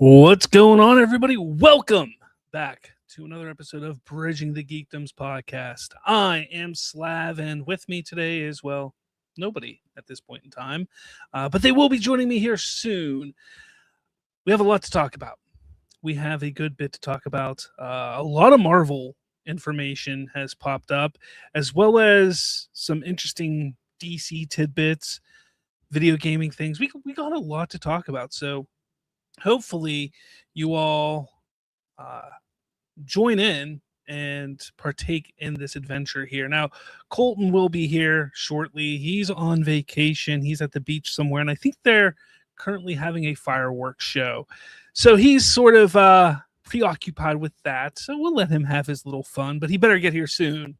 What's going on, everybody? Welcome back to another episode of Bridging the Geekdoms podcast. I am Slav, and with me today is, well, nobody at this point in time, but they will be joining me here soon. We have a lot to talk about. We have a good bit to talk about. A lot of Marvel information has popped up, as well as some interesting DC tidbits, video gaming things. We got a lot to talk about, so hopefully you all join in and partake in this adventure here. Now, Colton will be here shortly. He's on vacation. He's at the beach somewhere, and I think they're currently having a fireworks show. So he's sort of preoccupied with that. So we'll let him have his little fun, but he better get here soon.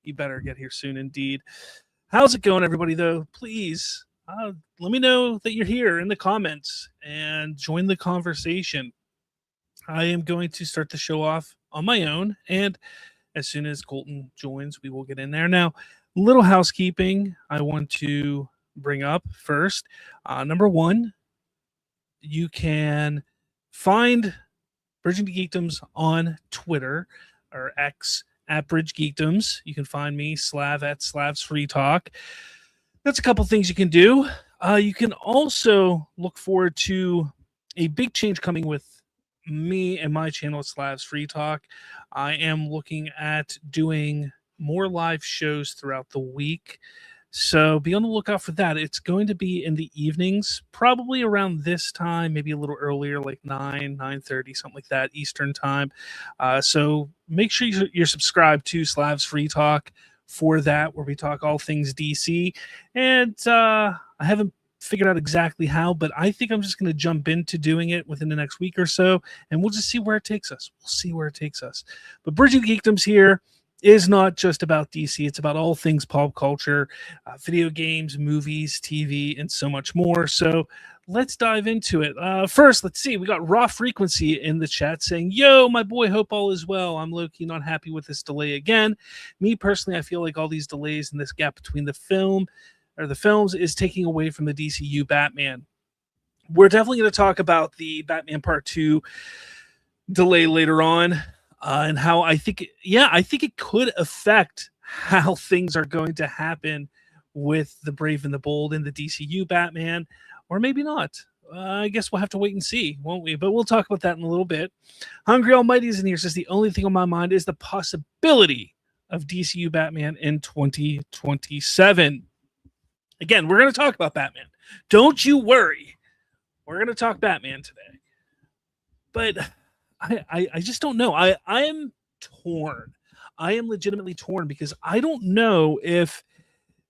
He better get here soon indeed. How's it going, everybody, though? Please let me know that you're here in the comments and join the conversation. I am going to start the show off on my own, and as soon as Colton joins, we will get in there. Now, little housekeeping I want to bring up first. Number one, you can find Bridging the Geekdoms on Twitter or X at BridgeGeekdoms. You can find me, Slav, at Slav's Free Talk. That's a couple things you can do. You can also look forward to a big change coming with me and my channel, Slav's Free Talk. I am looking at doing more live shows throughout the week, so be on the lookout for that. It's going to be in the evenings, probably around this time, maybe a little earlier, like 9:30, something like that, Eastern time. So make sure you're subscribed to Slav's Free Talk for that, where we talk all things DC. And I haven't figured out exactly how, but I think I'm just going to jump into doing it within the next week or so, and we'll just see where it takes us. We'll see where it takes us. But Bridging Geekdoms here is not just about DC. It's about all things pop culture, video games, movies, TV, and so much more. So let's dive into it. First, let's see. We got Raw Frequency in the chat saying, yo, my boy, hope all is well. I'm low-key not happy with this delay again. Me, personally, I feel like all these delays and this gap between the films is taking away from the DCU Batman. We're definitely going to talk about the Batman Part 2 delay later on, and how I think it could affect how things are going to happen with the Brave and the Bold in the DCU Batman, or maybe not. I guess we'll have to wait and see, won't we? But we'll talk about that in a little bit. Hungry Almighty's in here says the only thing on my mind is the possibility of DCU Batman in 2027. Again, we're going to talk about Batman. Don't you worry. We're going to talk Batman today. But I just don't know. I am torn. I am legitimately torn because I don't know if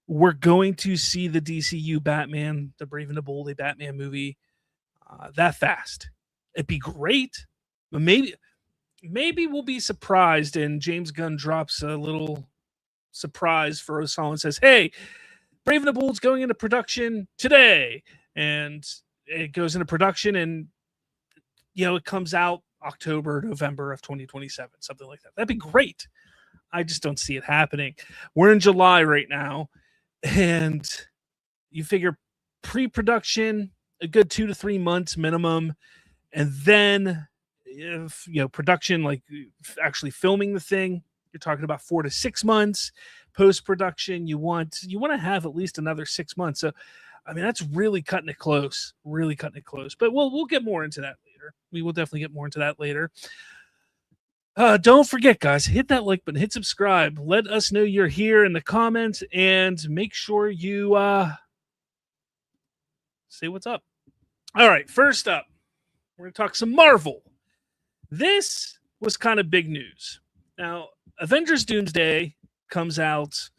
we're going to see the DCU Batman, the Brave and the Bold Batman movie, that fast. It'd be great, but maybe we'll be surprised and James Gunn drops a little surprise for us all and says, hey, Brave and the Bold's going into production today. And it goes into production and, it comes out October, November of 2027, something like that. That'd be great. I just don't see it happening. We're in July right now, and you figure pre-production, a good 2 to 3 months minimum, and then if production, like actually filming the thing, you're talking about 4 to 6 months. Post-production, you want to have at least another 6 months. So, I mean, that's really cutting it close. But we'll get more into that later. We will definitely get more into that later. Don't forget, guys, hit that like button, hit subscribe. Let us know you're here in the comments, and make sure you say what's up. All right, first up, we're going to talk some Marvel. This was kind of big news. Now, Avengers Doomsday comes out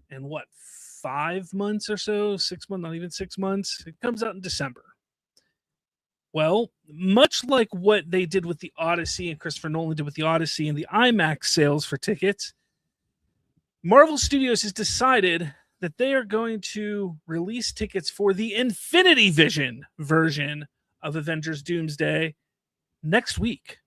in 5 months or so? 6 months, not even 6 months. It comes out in December. Well, much like what they did with the Odyssey and Christopher Nolan did with the Odyssey and the IMAX sales for tickets, Marvel Studios has decided that they are going to release tickets for the Infinity Vision version of Avengers Doomsday next week.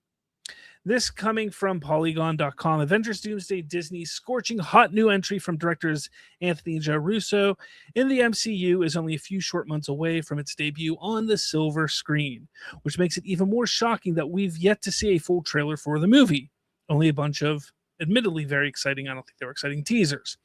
This coming from Polygon.com. Avengers Doomsday, Disney's scorching hot new entry from directors Anthony and Joe Russo in the MCU is only a few short months away from its debut on the silver screen, which makes it even more shocking that we've yet to see a full trailer for the movie. Only a bunch of admittedly very exciting, I don't think they were exciting, teasers.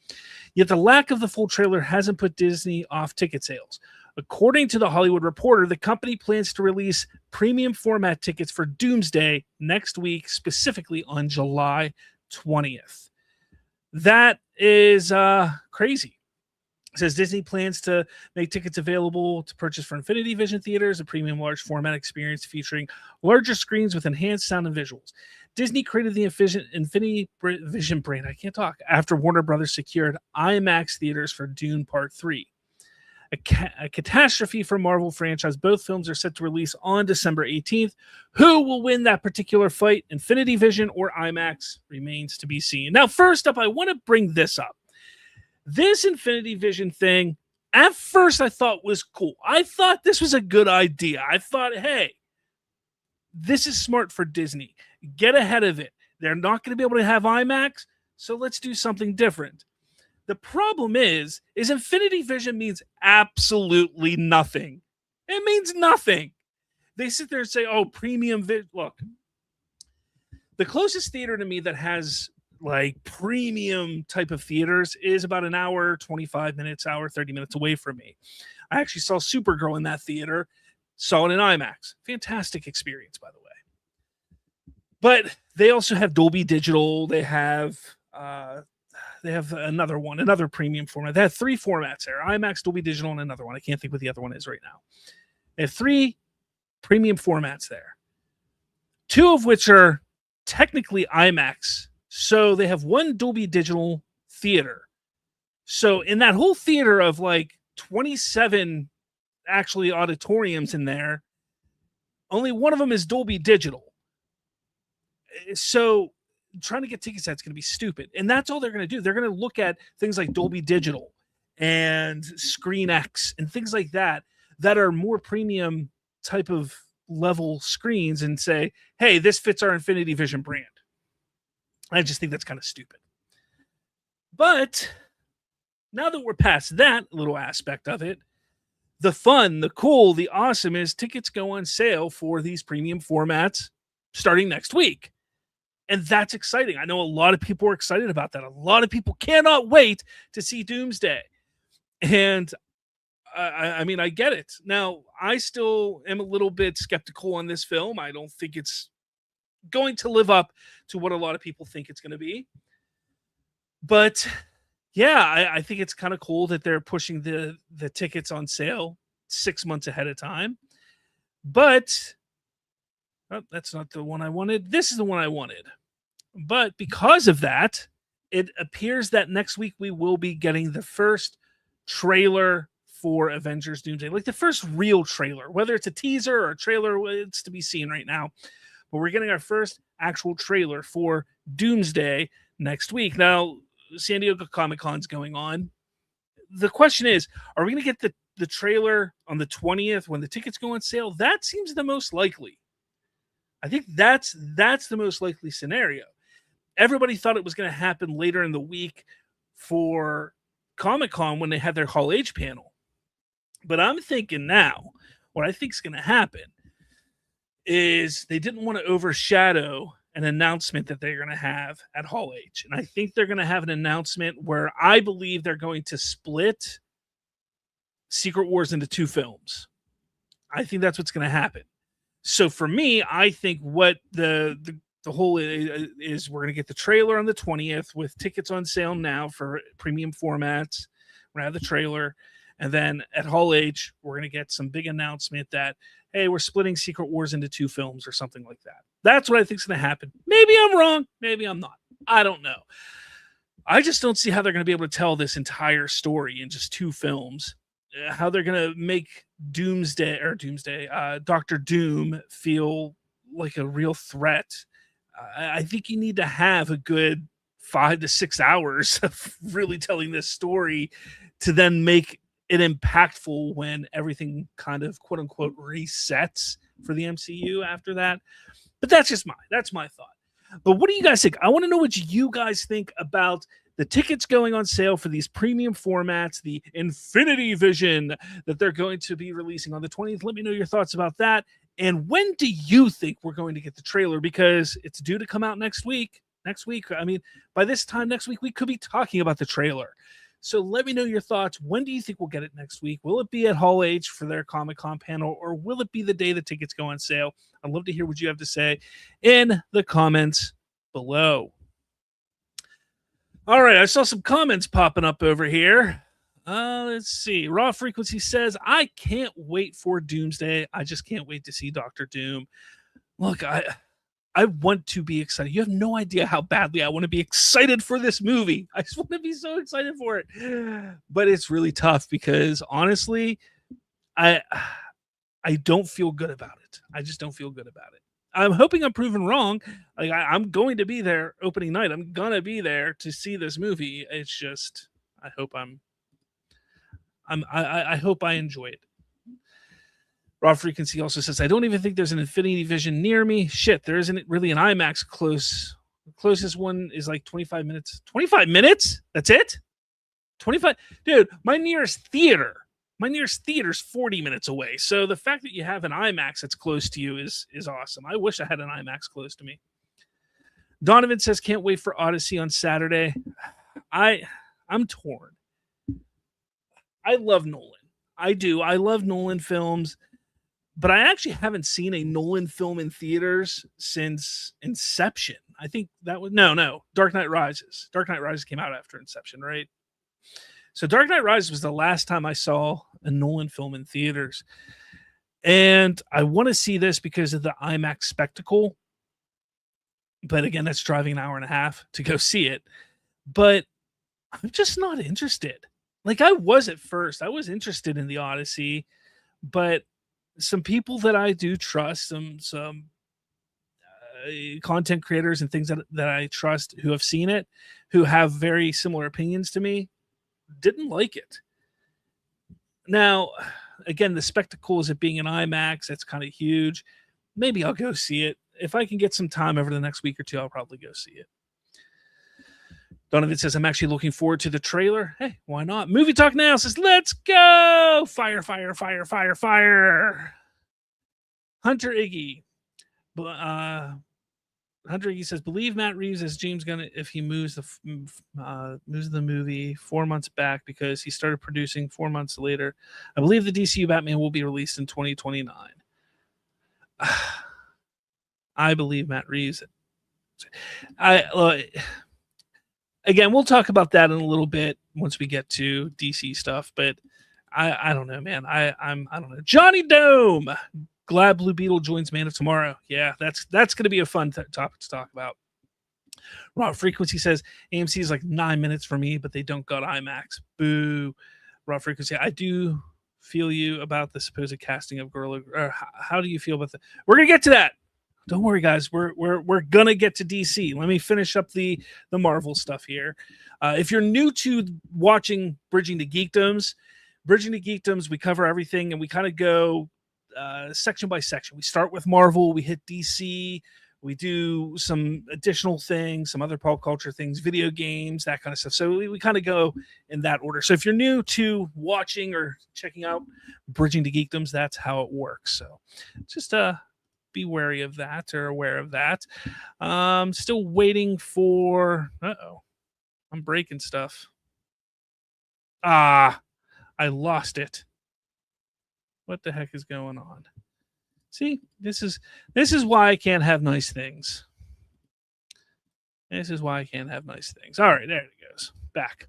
Yet the lack of the full trailer hasn't put Disney off ticket sales. According to the Hollywood Reporter, the company plans to release premium format tickets for Doomsday next week, specifically on July 20th. That is crazy. It says Disney plans to make tickets available to purchase for Infinity Vision Theaters, a premium large format experience featuring larger screens with enhanced sound and visuals. Disney created the Infinity Vision brand, I can't talk, after Warner Brothers secured IMAX theaters for Dune Part 3. A catastrophe for Marvel franchise. Both films are set to release on December 18th. Who will win that particular fight, Infinity Vision or IMAX, remains to be seen. Now, first up, I want to bring this up. This Infinity Vision thing, at first I thought was cool. I thought this was a good idea. I thought, hey, this is smart for Disney. Get ahead of it. They're not going to be able to have IMAX, so let's do something different. The problem is Infinity Vision means absolutely nothing. It means nothing. They sit there and say, oh, premium vision. Look, the closest theater to me that has like premium type of theaters is about an hour, 25 minutes, hour, 30 minutes away from me. I actually saw Supergirl in that theater, saw it in IMAX. Fantastic experience, by the way. But they also have Dolby Digital. They have another premium format. They have 3 formats there: IMAX, Dolby Digital, and another one. I can't think what the other one is right now. They have 3 premium formats there, 2 of which are technically IMAX. So they have 1 Dolby Digital theater. So in that whole theater of like 27 actually auditoriums in there, only 1 of them is Dolby Digital. So trying to get tickets, that's going to be stupid. And that's all they're going to do. They're going to look at things like Dolby Digital and Screen X and things like that are more premium type of level screens and say, hey, this fits our Infinity Vision brand. I just think that's kind of stupid. But now that we're past that little aspect of it, the fun, the cool, the awesome is tickets go on sale for these premium formats starting next week. And that's exciting. I know a lot of people are excited about that. A lot of people cannot wait to see Doomsday. And I mean, I get it. Now, I still am a little bit skeptical on this film. I don't think it's going to live up to what a lot of people think it's going to be. But yeah, I think it's kind of cool that they're pushing the tickets on sale 6 months ahead of time. But that's not the one I wanted. This is the one I wanted. But because of that, it appears that next week we will be getting the first trailer for Avengers Doomsday. Like the first real trailer. Whether it's a teaser or a trailer, it's to be seen right now. But we're getting our first actual trailer for Doomsday next week. Now, San Diego Comic-Con's going on. The question is, are we going to get the trailer on the 20th when the tickets go on sale? That seems the most likely. I think that's the most likely scenario. Everybody thought it was going to happen later in the week for Comic-Con when they had their Hall H panel. But I'm thinking now, what I think is going to happen is they didn't want to overshadow an announcement that they're going to have at Hall H. And I think they're going to have an announcement where I believe they're going to split Secret Wars into 2 films. I think that's what's going to happen. So for me, I think what the whole is we're going to get the trailer on the 20th with tickets on sale now for premium formats. We're going to have the trailer. And then at Hall H, we're going to get some big announcement that, hey, we're splitting Secret Wars into 2 films or something like that. That's what I think is going to happen. Maybe I'm wrong. Maybe I'm not. I don't know. I just don't see how they're going to be able to tell this entire story in just 2 films. How they're going to make Dr. Doom feel like a real threat. I think you need to have a good 5 to 6 hours of really telling this story to then make it impactful when everything kind of quote unquote resets for the MCU after that. But that's my thought. But what do you guys think? I want to know what you guys think about the tickets going on sale for these premium formats, the Infinity Vision that they're going to be releasing on the 20th. Let me know your thoughts about that. And when do you think we're going to get the trailer? Because it's due to come out next week. I mean, by this time next week, we could be talking about the trailer. So let me know your thoughts. When do you think we'll get it next week? Will it be at Hall H for their Comic-Con panel, or will it be the day the tickets go on sale? I'd love to hear what you have to say in the comments below. All right, I saw some comments popping up over here. Let's see. Raw Frequency says, I can't wait for Doomsday. I just can't wait to see Dr. Doom. Look, I want to be excited. You have no idea how badly I want to be excited for this movie. I just want to be so excited for it. But it's really tough because honestly, I don't feel good about it. I just don't feel good about it. I'm hoping I'm proven wrong. Like I'm going to be there opening night. I'm gonna be there to see this movie. It's just I hope I hope I enjoy it. Raw Frequency also says, I don't even think there's an Infinity Vision near me. Shit, there isn't really an IMAX close. The closest one is like 25 minutes. 25 minutes? That's it? 25? Dude, my nearest theater's 40 minutes away. So the fact that you have an IMAX that's close to you is awesome. I wish I had an IMAX close to me. Donovan says, can't wait for Odyssey on Saturday. I'm torn. I love Nolan. I do. I love Nolan films. But I actually haven't seen a Nolan film in theaters since Inception. I think that was no, Dark Knight Rises. Dark Knight Rises came out after Inception, right? So Dark Knight Rises was the last time I saw a Nolan film in theaters. And I want to see this because of the IMAX spectacle. But again, that's driving an hour and a half to go see it. But I'm just not interested. Like I was at first. I was interested in the Odyssey, but some people that I do trust, some content creators and things that I trust who have seen it, who have very similar opinions to me, didn't like it. Now, again, the spectacle is it being an IMAX. That's kind of huge. Maybe I'll go see it. If I can get some time over the next week or two, I'll probably go see it. Donovan says, I'm actually looking forward to the trailer. Hey, why not? Movie Talk Now says, let's go! Fire, fire, fire, fire, fire. Hunter Iggy. Hunter Iggy says, believe Matt Reeves as James Gunn if he moves the movie 4 months back because he started producing 4 months later. I believe the DCU Batman will be released in 2029. I believe Matt Reeves. Again, we'll talk about that in a little bit once we get to DC stuff, but I don't know, man. I don't know. Johnny Dome. Glad Blue Beetle joins Man of Tomorrow. Yeah, that's going to be a fun topic to talk about. Raw Frequency says AMC is like 9 minutes for me, but they don't got IMAX. Boo. Raw Frequency. I do feel you about the supposed casting of Gorilla. How do you feel about that? We're gonna get to that. Don't worry, guys. We're gonna get to DC. Let me finish up the Marvel stuff here. If you're new to watching Bridging the Geekdoms, we cover everything and we kind of go section by section. We start with Marvel, we hit DC, we do some additional things, some other pop culture things, video games, that kind of stuff. So we kind of go in that order. So if you're new to watching or checking out Bridging the Geekdoms, that's how it works. So just be wary of that or aware of that. Still waiting for I'm breaking stuff. I lost it. What the heck is going on? See, this is why I can't have nice things. This is why I can't have nice things. All right, there it goes. Back.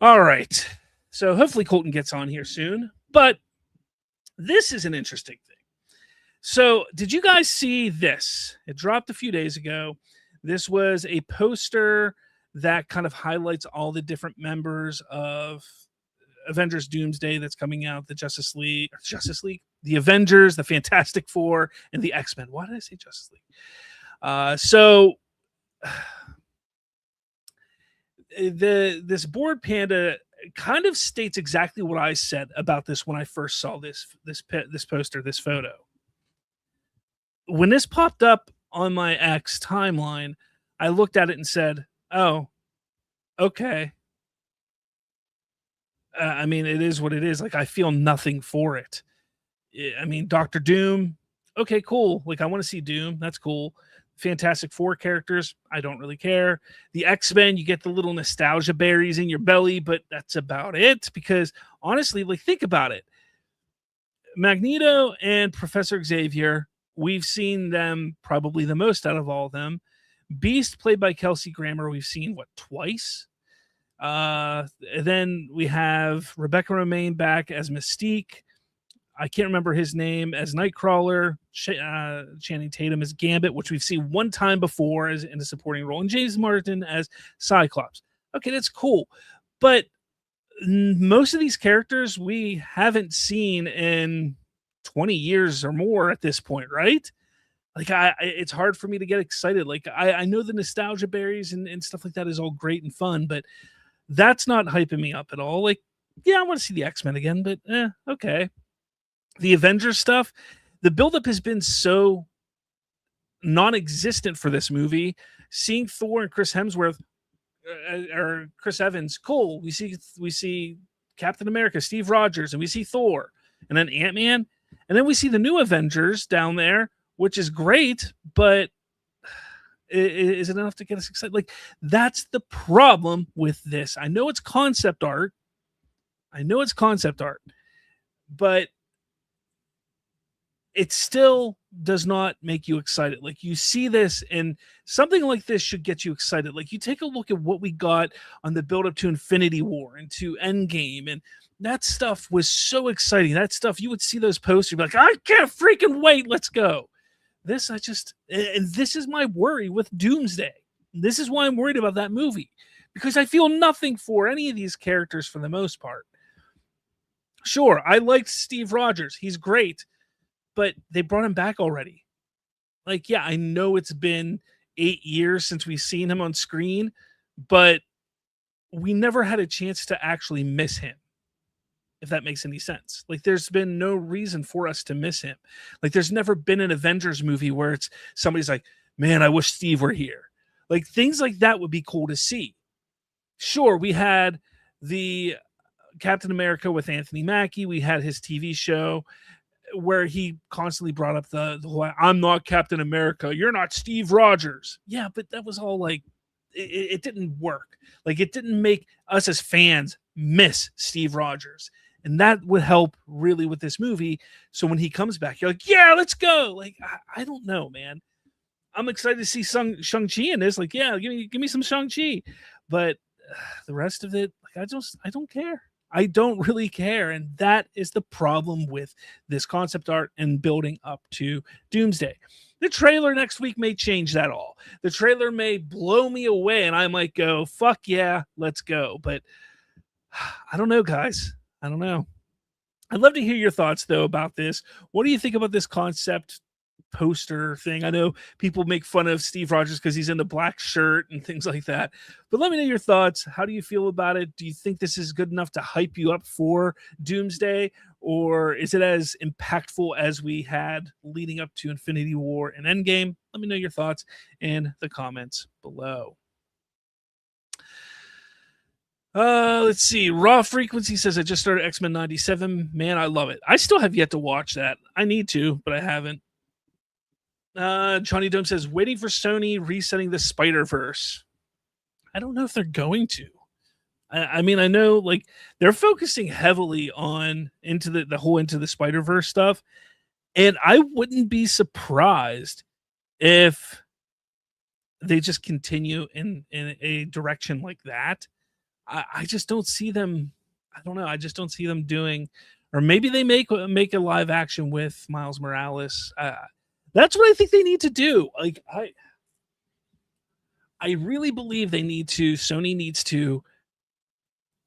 All right. So hopefully Colton gets on here soon. But this is an interesting thing. So did you guys see this? It dropped a few days ago. This was a poster that kind of highlights all the different members of Avengers Doomsday that's coming out, the Justice League, the Avengers, the Fantastic Four, and the X-Men. Why did I say Justice League? So this board panda kind of states exactly what I said about this when I first saw this poster, this photo. When this popped up on my X timeline, I looked at it and said, "Oh, okay." I mean, it is what it is. Like, I feel nothing for it. I mean, Doctor Doom, okay, cool. Like, I want to see Doom. That's cool. Fantastic Four characters, I don't really care. The X-Men, you get the little nostalgia berries in your belly, but that's about it. Because honestly, like, think about it. Magneto and Professor Xavier, we've seen them probably the most out of all of them. Beast, played by Kelsey Grammer, we've seen what, twice? Then we have Rebecca Romaine back as Mystique. I can't remember his name as Nightcrawler. Channing Tatum as Gambit, which we've seen one time before as in a supporting role, and James Marsden as Cyclops. Okay, that's cool, but most of these characters we haven't seen in 20 years or more at this point, right? Like, it's hard for me to get excited. Like, I know the nostalgia berries and stuff like that is all great and fun, but that's not hyping me up at all. Like, yeah, I want to see the X-Men again, but okay. The Avengers stuff, the buildup has been so non-existent for this movie. Seeing Thor and Chris Hemsworth or Chris Evans, cool. We see Captain America, Steve Rogers, and we see Thor, and then Ant-Man, and then we see the new Avengers down there, which is great, but is it enough to get us excited? Like, that's the problem with this. I know it's concept art. But it still does not make you excited. Like, you see this, and something like this should get you excited. Like, you take a look at what we got on the build up to Infinity War and to Endgame, and that stuff was so exciting. That stuff, you would see those posters, be like, I can't freaking wait. Let's go. And this is my worry with Doomsday. This is why I'm worried about that movie, because I feel nothing for any of these characters for the most part. Sure, I liked Steve Rogers. He's great, but they brought him back already. Like, yeah, I know it's been 8 years since we've seen him on screen, but we never had a chance to actually miss him, if that makes any sense. Like, there's been no reason for us to miss him. Like, there's never been an Avengers movie where it's somebody's like, man, I wish Steve were here. Like, things like that would be cool to see. Sure, we had the Captain America with Anthony Mackie. We had his TV show where he constantly brought up the whole, I'm not Captain America, you're not Steve Rogers. Yeah, but that was all like, it didn't work. Like, it didn't make us as fans miss Steve Rogers. And that would help really with this movie. So when he comes back, you're like, yeah, let's go. Like, I don't know, man. I'm excited to see Shang-Chi in this. Like, yeah, give me some Shang-Chi. But the rest of it, like, I don't care. I don't really care. And that is the problem with this concept art and building up to Doomsday. The trailer next week may change that all. The trailer may blow me away and I might go, fuck yeah, let's go. But I don't know, guys. I don't know. I'd love to hear your thoughts, though, about this. What do you think about this concept poster thing? I know people make fun of Steve Rogers because he's in the black shirt and things like that. But let me know your thoughts. How do you feel about it? Do you think this is good enough to hype you up for Doomsday? Or is it as impactful as we had leading up to Infinity War and Endgame? Let me know your thoughts in the comments below. Let's see. Raw Frequency says, I just started X-Men 97. Man, I love it. I still have yet to watch that. I need to, but I haven't. Johnny Dome says, waiting for Sony resetting the Spider-Verse. I don't know if they're going to. I mean, I know, like, they're focusing heavily on into the whole Into the Spider-Verse stuff, and I wouldn't be surprised if they just continue in a direction like that. I just don't see them. I don't know. I just don't see them doing, or maybe they make a live action with Miles Morales. That's what I think they need to do. Like, I really believe Sony needs to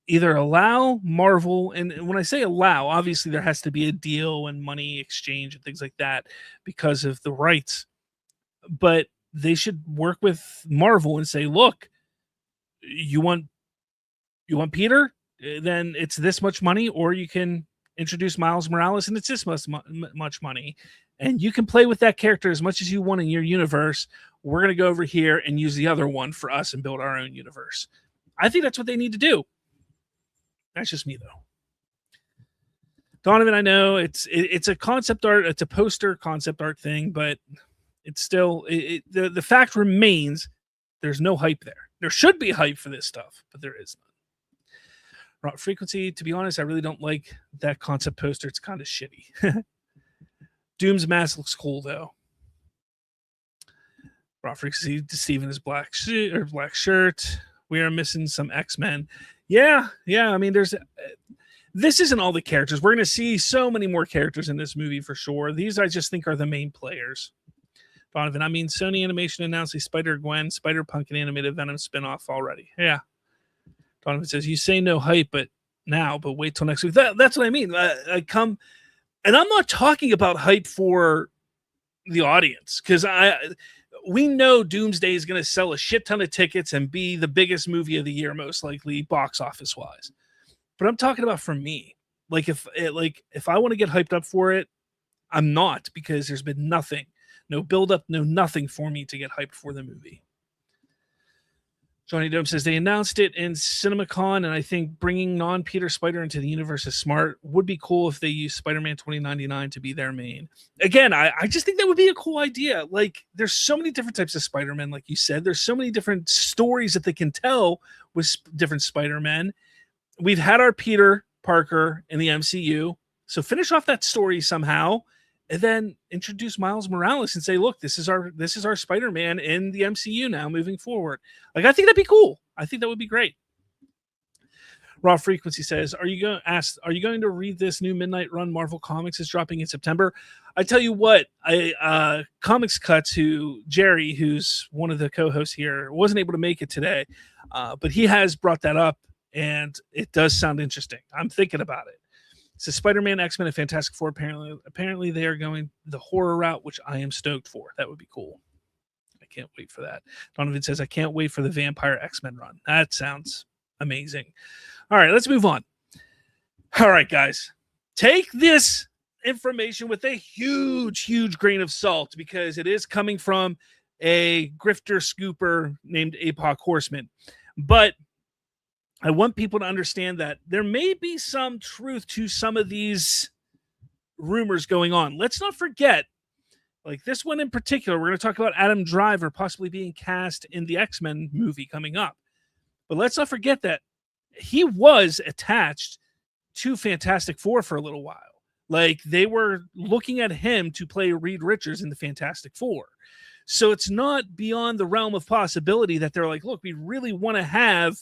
either allow Marvel, and when I say allow, obviously there has to be a deal and money exchange and things like that because of the rights. But they should work with Marvel and say, look, you want Peter, then it's this much money, or you can introduce Miles Morales and it's this much money. and you can play with that character as much as you want in your universe. We're going to go over here and use the other one for us and build our own universe. I think that's what they need to do. That's just me, though. Donovan, I know it's a concept art, it's a poster concept art thing, but it's still the fact remains there's no hype there. There should be hype for this stuff, but there is none. Raw Frequency, to be honest, I really don't like that concept poster. It's kind of shitty. Doom's mask looks cool though. Raw Frequency, Steven is black shirt. We are missing some X-Men. Yeah. I mean, this isn't all the characters. We're going to see so many more characters in this movie for sure. These I just think are the main players. Donovan, I mean, Sony Animation announced a Spider-Gwen, Spider-Punk, and animated Venom spinoff already. Yeah. Donovan says, you say no hype, but wait till next week. That's what I mean. And I'm not talking about hype for the audience, because we know Doomsday is going to sell a shit ton of tickets and be the biggest movie of the year, most likely box office wise. But I'm talking about for me, like if I want to get hyped up for it, I'm not, because there's been nothing, no build up, no nothing for me to get hyped for the movie. Johnny Dome says they announced it in CinemaCon, and I think bringing non-Peter Spider into the universe is smart. Would be cool if they use Spider-Man 2099 to be their main. Again, I just think that would be a cool idea. Like, there's so many different types of Spider-Man, like you said. There's so many different stories that they can tell with different Spider-Men. We've had our Peter Parker in the MCU, so finish off that story somehow, and then introduce Miles Morales and say, look, this is our Spider-Man in the MCU now moving forward. Like, I think that'd be cool. I think that would be great. Raw Frequency says, are you going to read this new Midnight Run Marvel Comics is dropping in September? I tell you what, Comics Cuts, Jerry, who's one of the co-hosts here, wasn't able to make it today, but he has brought that up, and it does sound interesting. I'm thinking about it. So Spider-Man, X-Men, and Fantastic Four, apparently they are going the horror route, which I am stoked for. That would be cool. I can't wait for that. Donovan says, I can't wait for the Vampire X-Men run. That sounds amazing. All right, let's move on. All right, guys. Take this information with a huge grain of salt, because it is coming from a grifter scooper named APOC Horseman. But I want people to understand that there may be some truth to some of these rumors going on. Let's not forget, like this one in particular, we're going to talk about Adam Driver possibly being cast in the X-Men movie coming up. But let's not forget that he was attached to Fantastic Four for a little while. Like, they were looking at him to play Reed Richards in the Fantastic Four. So it's not beyond the realm of possibility that they're like, look, we really want to have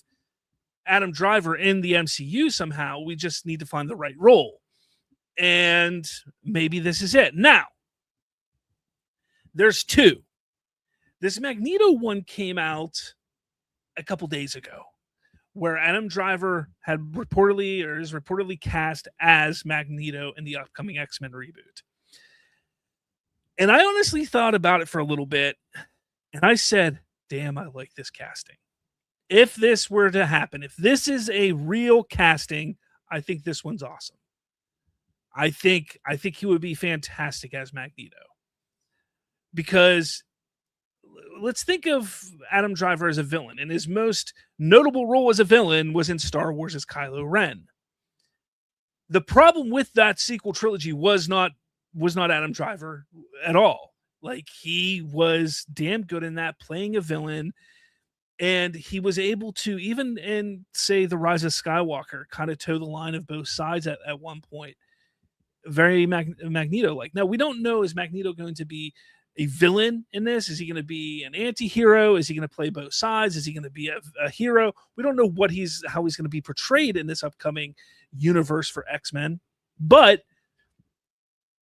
Adam Driver in the MCU somehow. We just need to find the right role. And maybe this is it. Now, there's two. This Magneto one came out a couple days ago, where Adam Driver is reportedly cast as Magneto in the upcoming X-Men reboot. And I honestly thought about it for a little bit, and I said, damn, I like this casting. If this were to happen, if this is a real casting, I think this one's awesome. I think he would be fantastic as Magneto. Because let's think of Adam Driver as a villain, and his most notable role as a villain was in Star Wars as Kylo Ren. The problem with that sequel trilogy was not Adam Driver at all. Like, he was damn good in that, playing a villain. And he was able to, even in, say, The Rise of Skywalker, kind of toe the line of both sides at one point. Very Magneto-like. Now, we don't know, is Magneto going to be a villain in this? Is he going to be an anti-hero? Is he going to play both sides? Is he going to be a hero? We don't know how he's going to be portrayed in this upcoming universe for X-Men. But,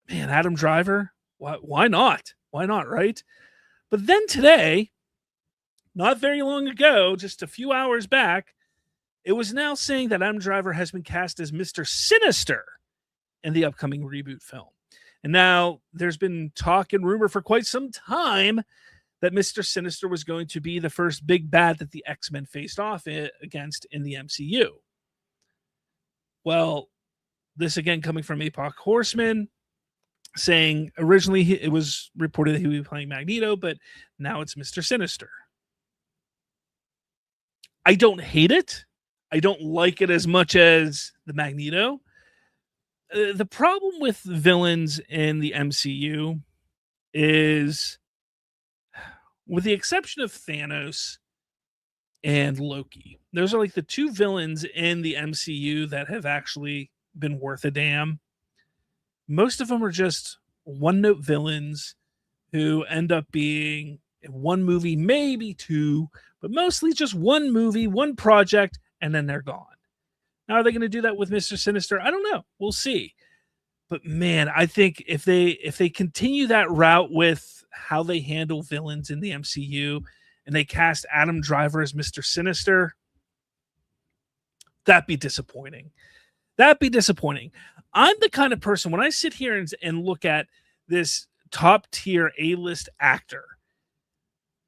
man, Adam Driver, why not? Why not, right? But then today, not very long ago, just a few hours back, it was now saying that Adam Driver has been cast as Mr. Sinister in the upcoming reboot film. And now there's been talk and rumor for quite some time that Mr. Sinister was going to be the first big bad that the X-Men faced off against in the MCU. Well, this again coming from APOC Horseman, saying originally it was reported that he would be playing Magneto, but now it's Mr. Sinister. I don't hate it. I don't like it as much as the Magneto. The problem with villains in the MCU is, with the exception of Thanos and Loki, those are like the two villains in the MCU that have actually been worth a damn. Most of them are just one note villains who end up being in one movie, maybe two, but mostly just one movie, one project, and then they're gone. Now, are they going to do that with Mr. Sinister? I don't know. We'll see. But man, I think if they continue that route with how they handle villains in the MCU and they cast Adam Driver as Mr. Sinister, that'd be disappointing. That'd be disappointing. I'm the kind of person, when I sit here and look at this top tier A-list actor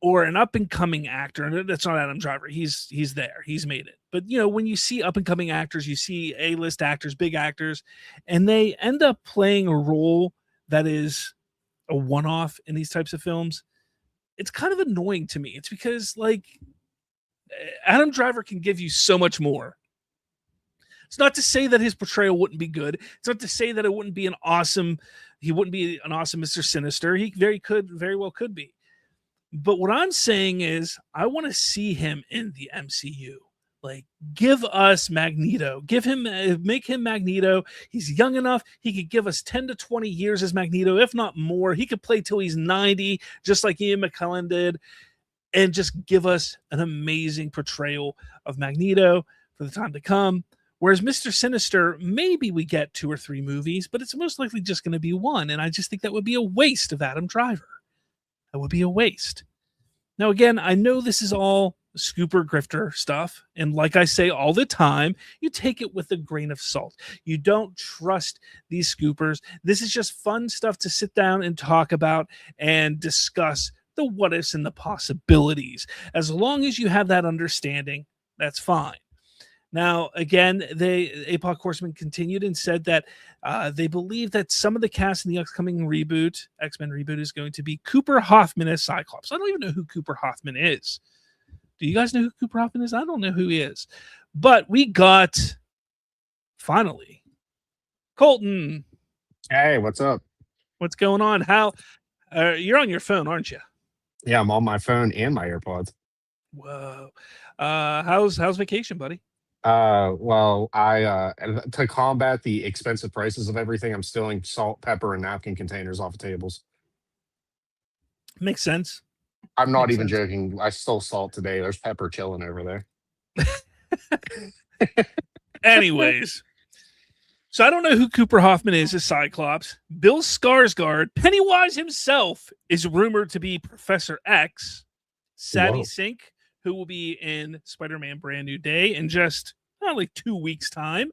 or an up and coming actor, and that's not Adam Driver. He's there. He's made it. But when you see up and coming actors, you see A-list actors, big actors, and they end up playing a role that is a one-off in these types of films. It's kind of annoying to me. It's because Adam Driver can give you so much more. It's not to say that his portrayal wouldn't be good. It's not to say that it wouldn't be he wouldn't be an awesome Mr. Sinister. He very well could be. But what I'm saying is I want to see him in the MCU. Give us Magneto. Make him Magneto. He's young enough. He could give us 10 to 20 years as Magneto, if not more. He could play till he's 90, just like Ian McKellen did, and just give us an amazing portrayal of Magneto for the time to come. Whereas Mr. Sinister, maybe we get 2 or 3 movies, but it's most likely just going to be one. And I just think that would be a waste of Adam Driver. That would be a waste. Now, again, I know this is all scooper grifter stuff. And like I say all the time, you take it with a grain of salt. You don't trust these scoopers. This is just fun stuff to sit down and talk about and discuss the what ifs and the possibilities. As long as you have that understanding, that's fine. Now, again, APOC Horseman continued and said that they believe that some of the cast in the upcoming X-Men reboot, is going to be Cooper Hoffman as Cyclops. I don't even know who Cooper Hoffman is. Do you guys know who Cooper Hoffman is? I don't know who he is. But we got, finally, Colton. Hey, what's up? What's going on? You're on your phone, aren't you? Yeah, I'm on my phone and my AirPods. Whoa. How's vacation, buddy? Well, I to combat the expensive prices of everything, I'm stealing salt, pepper, and napkin containers off of tables. Makes sense. I'm not even joking. I stole salt today. There's pepper chilling over there. Anyways, so I don't know who Cooper Hoffman is as Cyclops. Bill Skarsgård, Pennywise himself, is rumored to be Professor X. Sadie Sink, who will be in Spider-Man Brand New Day in just 2 weeks' time,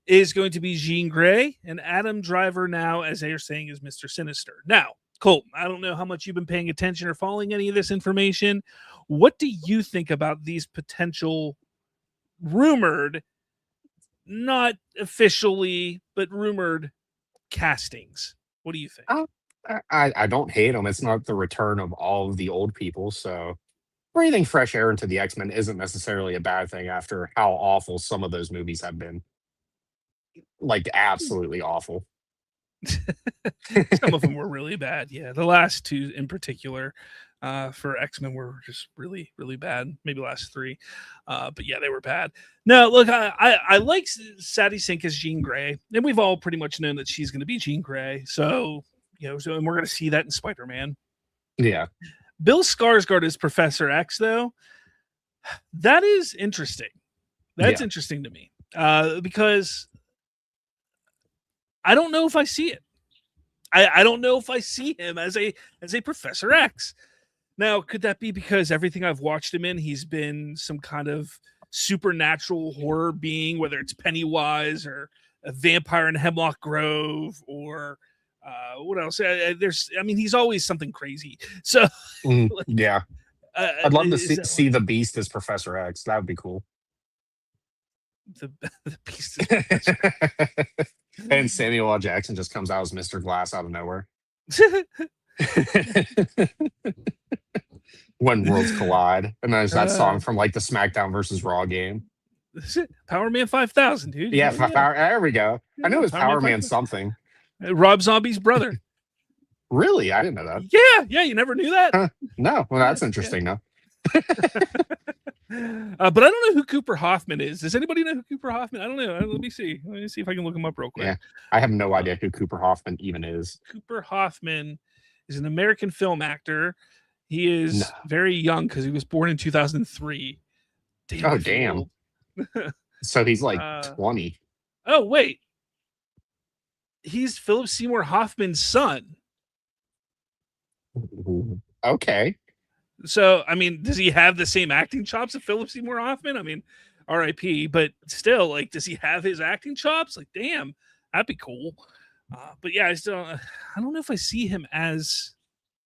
is going to be Jean Grey, and Adam Driver now, as they are saying, is Mr. Sinister. Now, Colton, I don't know how much you've been paying attention or following any of this information. What do you think about these potential rumored, not officially, but rumored castings? What do you think? I don't hate them. It's not the return of all of the old people, so breathing fresh air into the X-Men isn't necessarily a bad thing after how awful some of those movies have been. Absolutely awful. Some of them were really bad. Yeah, the last 2 in particular for X-Men were just really, really bad. Maybe the last 3. But yeah, they were bad. No, look, I like Sadie Sink as Jean Grey, and we've all pretty much known that she's going to be Jean Grey. So, and we're going to see that in Spider-Man. Yeah. Bill Skarsgård is Professor X, though. That is interesting. That's interesting to me because I don't know if I see it. I don't know if I see him as a Professor X. Now, could that be because everything I've watched him in, he's been some kind of supernatural horror being, whether it's Pennywise or a vampire in Hemlock Grove or what else? He's always something crazy. So, yeah, I'd love to see the Beast as Professor X. That would be cool. the beast is And Samuel L. Jackson just comes out as Mr. Glass out of nowhere. When worlds collide, and there's that song from like the SmackDown versus Raw game. Power Man 5000, dude. Yeah, Yeah. there we go. I knew it was Power Man something. Rob Zombie's brother. Really? I didn't know that. Yeah, you never knew that? Huh. No, well, that's interesting, though. But I don't know who Cooper Hoffman is. Does anybody know who Cooper Hoffman? I don't know. Let me see if I can look him up real quick. Yeah, I have no idea who Cooper Hoffman even is. Cooper Hoffman is an American film actor. He is very young because he was born in 2003. Damn. So he's like 20. Oh, wait. He's Philip Seymour Hoffman's son. Okay. So, I mean, does he have the same acting chops of Philip Seymour Hoffman? I mean, R.I.P. But still, like, does he have his acting chops? Like, damn, that'd be cool. But yeah, I don't know if I see him as.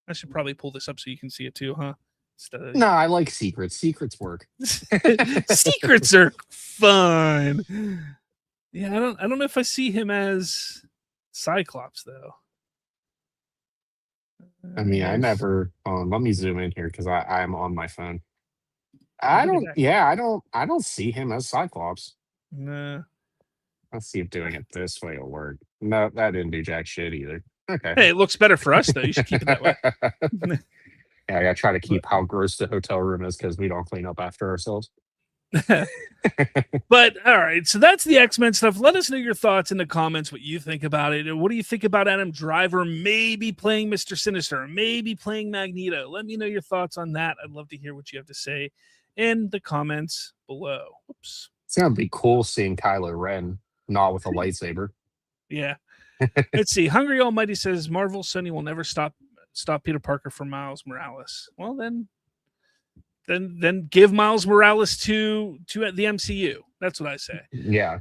I should probably pull this up so you can see it too, huh? No, I like secrets. Secrets work. Secrets are fun. Yeah, I don't know if I see him as Cyclops though. I mean, I never. Let me zoom in here because I'm on my phone. I don't see him as Cyclops. Nah. Let's see if doing it this way will work. No, that didn't do jack shit either. Okay. Hey, it looks better for us though. You should keep it that way. Yeah, I gotta try to keep how gross the hotel room is because we don't clean up after ourselves. But all right, so that's the X-Men stuff. Let us know your thoughts in the comments, what you think about it. What do you think about Adam Driver maybe playing Mr. Sinister, maybe playing Magneto? Let me know your thoughts on that. I'd love to hear what you have to say in the comments below. Oops. It's gonna be cool seeing Kylo Ren not with a lightsaber. Yeah. Let's see. Hungry Almighty says Marvel Sony will never stop Peter Parker for Miles Morales. Well, then give Miles Morales to the MCU. That's what I say. Yeah.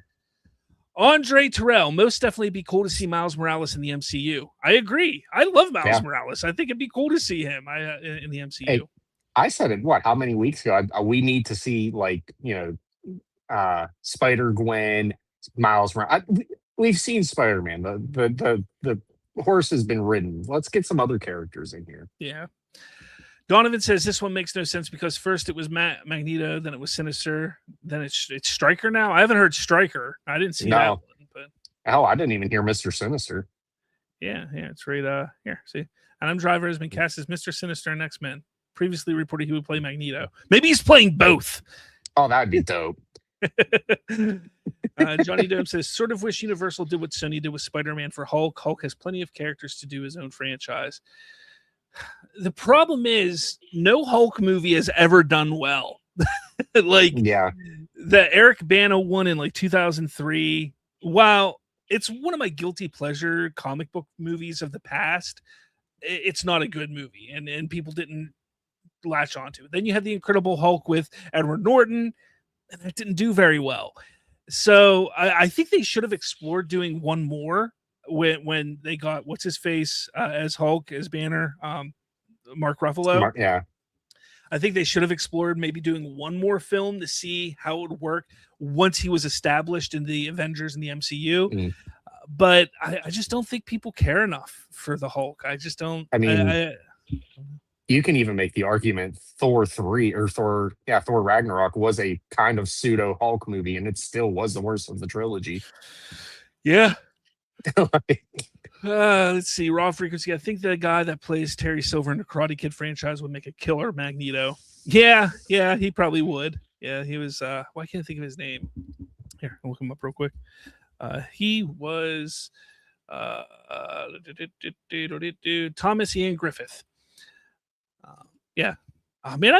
Andre Terrell, most definitely be cool to see Miles Morales in the MCU. I agree. I love Miles Morales. I think it'd be cool to see him in the MCU. Hey, I said it, how many weeks ago? We need to see, like, Spider-Gwen, Miles Morales. We've seen Spider-Man. The horse has been ridden. Let's get some other characters in here. Yeah. Donovan says this one makes no sense because first it was Magneto, then it was Sinister, then it's Stryker now. I haven't heard Stryker. I didn't see that one. But I didn't even hear Mr. Sinister. Yeah, it's right here. See, Adam Driver has been cast as Mr. Sinister in X-Men. Previously reported he would play Magneto. Maybe he's playing both. Oh, that'd be dope. Johnny Dome says, sort of wish Universal did what Sony did with Spider-Man for Hulk. Hulk has plenty of characters to do his own franchise. The problem is no Hulk movie has ever done well. The Eric Bana one in like 2003. Wow, it's one of my guilty pleasure comic book movies of the past. It's not a good movie, and people didn't latch onto it. Then you had the Incredible Hulk with Edward Norton, and that didn't do very well. So I think they should have explored doing one more when they got what's his face as Hulk, as Banner, Mark Ruffalo. Yeah. I think they should have explored maybe doing one more film to see how it would work once he was established in the Avengers and the MCU. Mm. But I just don't think people care enough for the Hulk. I just don't. I mean, you can even make the argument Thor Ragnarok was a kind of pseudo Hulk movie, and it still was the worst of the trilogy. Yeah. Let's see. Raw Frequency. I think the guy that plays Terry Silver in the Karate Kid franchise would make a killer Magneto. Yeah, he probably would. Yeah, he was. Why can't I think of his name? Here, I'll look him up real quick. He was Thomas Ian Griffith. Yeah. Oh, man,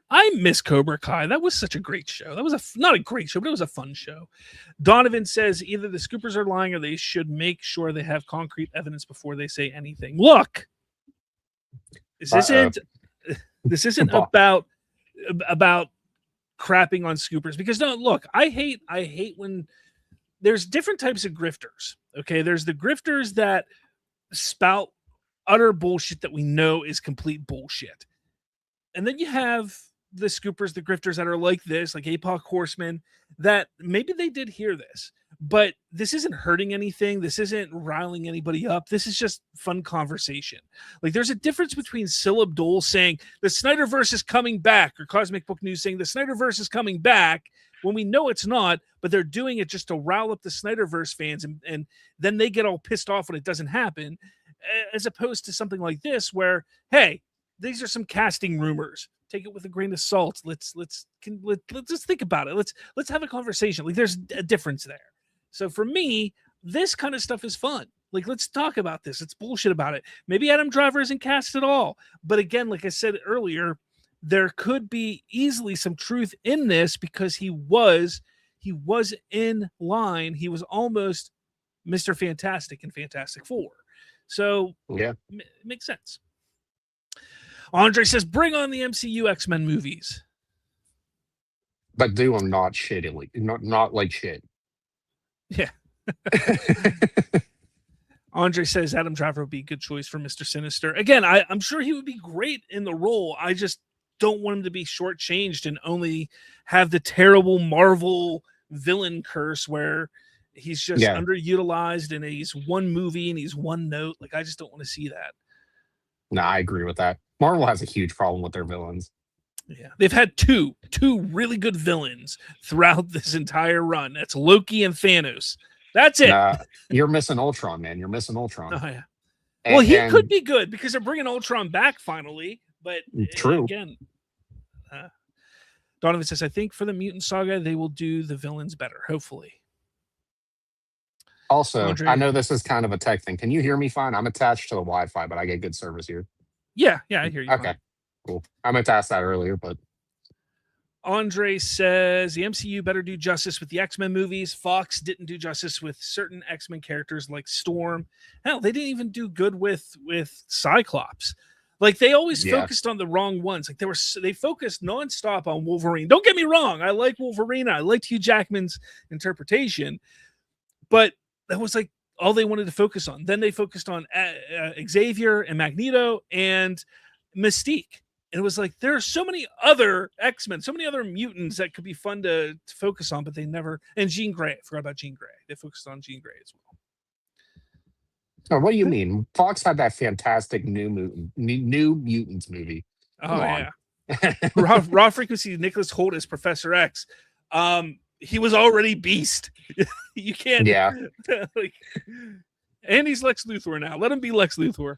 I miss Cobra Kai. That was such a great show. That was not a great show, but it was a fun show. Donovan says either the scoopers are lying or they should make sure they have concrete evidence before they say anything. Look, this isn't about crapping on scoopers, because no, look, I hate when there's different types of grifters. Okay, there's the grifters that spout utter bullshit that we know is complete bullshit. And then you have the scoopers, the grifters that are like this, like APOC Horseman, that maybe they did hear this, but this isn't hurting anything. This isn't riling anybody up. This is just fun conversation. Like, there's a difference between Syllab Dole saying the Snyderverse is coming back, or Cosmic Book News saying the Snyderverse is coming back, when we know it's not, but they're doing it just to rile up the Snyderverse fans, and then they get all pissed off when it doesn't happen, as opposed to something like this where, hey, these are some casting rumors. Take it with a grain of salt. Let's just think about it. Let's have a conversation. Like, there's a difference there. So for me, this kind of stuff is fun. Like, let's talk about this. Let's bullshit about it. Maybe Adam Driver isn't cast at all. But again, like I said earlier, there could be easily some truth in this, because he was in line. He was almost Mr. Fantastic in Fantastic Four. So yeah, it makes sense. Andre says, bring on the MCU X-Men movies. but do them not shittily, not like shit. Yeah. Andre says Adam Driver would be a good choice for Mr. Sinister. Again, I'm sure he would be great in the role. I just don't want him to be shortchanged and only have the terrible Marvel villain curse where he's just underutilized and he's one movie and he's one note. Like, I just don't want to see that. No, I agree with that. Marvel has a huge problem with their villains. Yeah, they've had two really good villains throughout this entire run. That's Loki and Thanos. That's it. You're missing Ultron, man. You're missing Ultron. Oh, yeah. Well, he could be good because they're bringing Ultron back finally. But true. Again, Donovan says, I think for the Mutant Saga, they will do the villains better, hopefully. Also, Andre, I know this is kind of a tech thing. Can you hear me fine? I'm attached to the Wi-Fi, but I get good service here. Yeah, I hear you. Okay, cool. I meant to ask that earlier, but Andre says the MCU better do justice with the X-Men movies. Fox didn't do justice with certain X-Men characters like Storm. Hell, they didn't even do good with Cyclops. Like, they always focused on the wrong ones. Like, they focused nonstop on Wolverine. Don't get me wrong, I like Wolverine. I liked Hugh Jackman's interpretation, but that was like all they wanted to focus on. Then they focused on Xavier and Magneto and Mystique. And it was like, there are so many other X-Men, so many other mutants that could be fun to focus on, but they never. And Jean Grey. I forgot about Jean Grey. They focused on Jean Grey as well. Oh, what do you mean? Fox had that fantastic New Mutants movie. Oh, yeah. Raw Frequency, Nicholas Hoult as Professor X. He was already Beast. You can't. Yeah. And he's Lex Luthor now. Let him be Lex Luthor.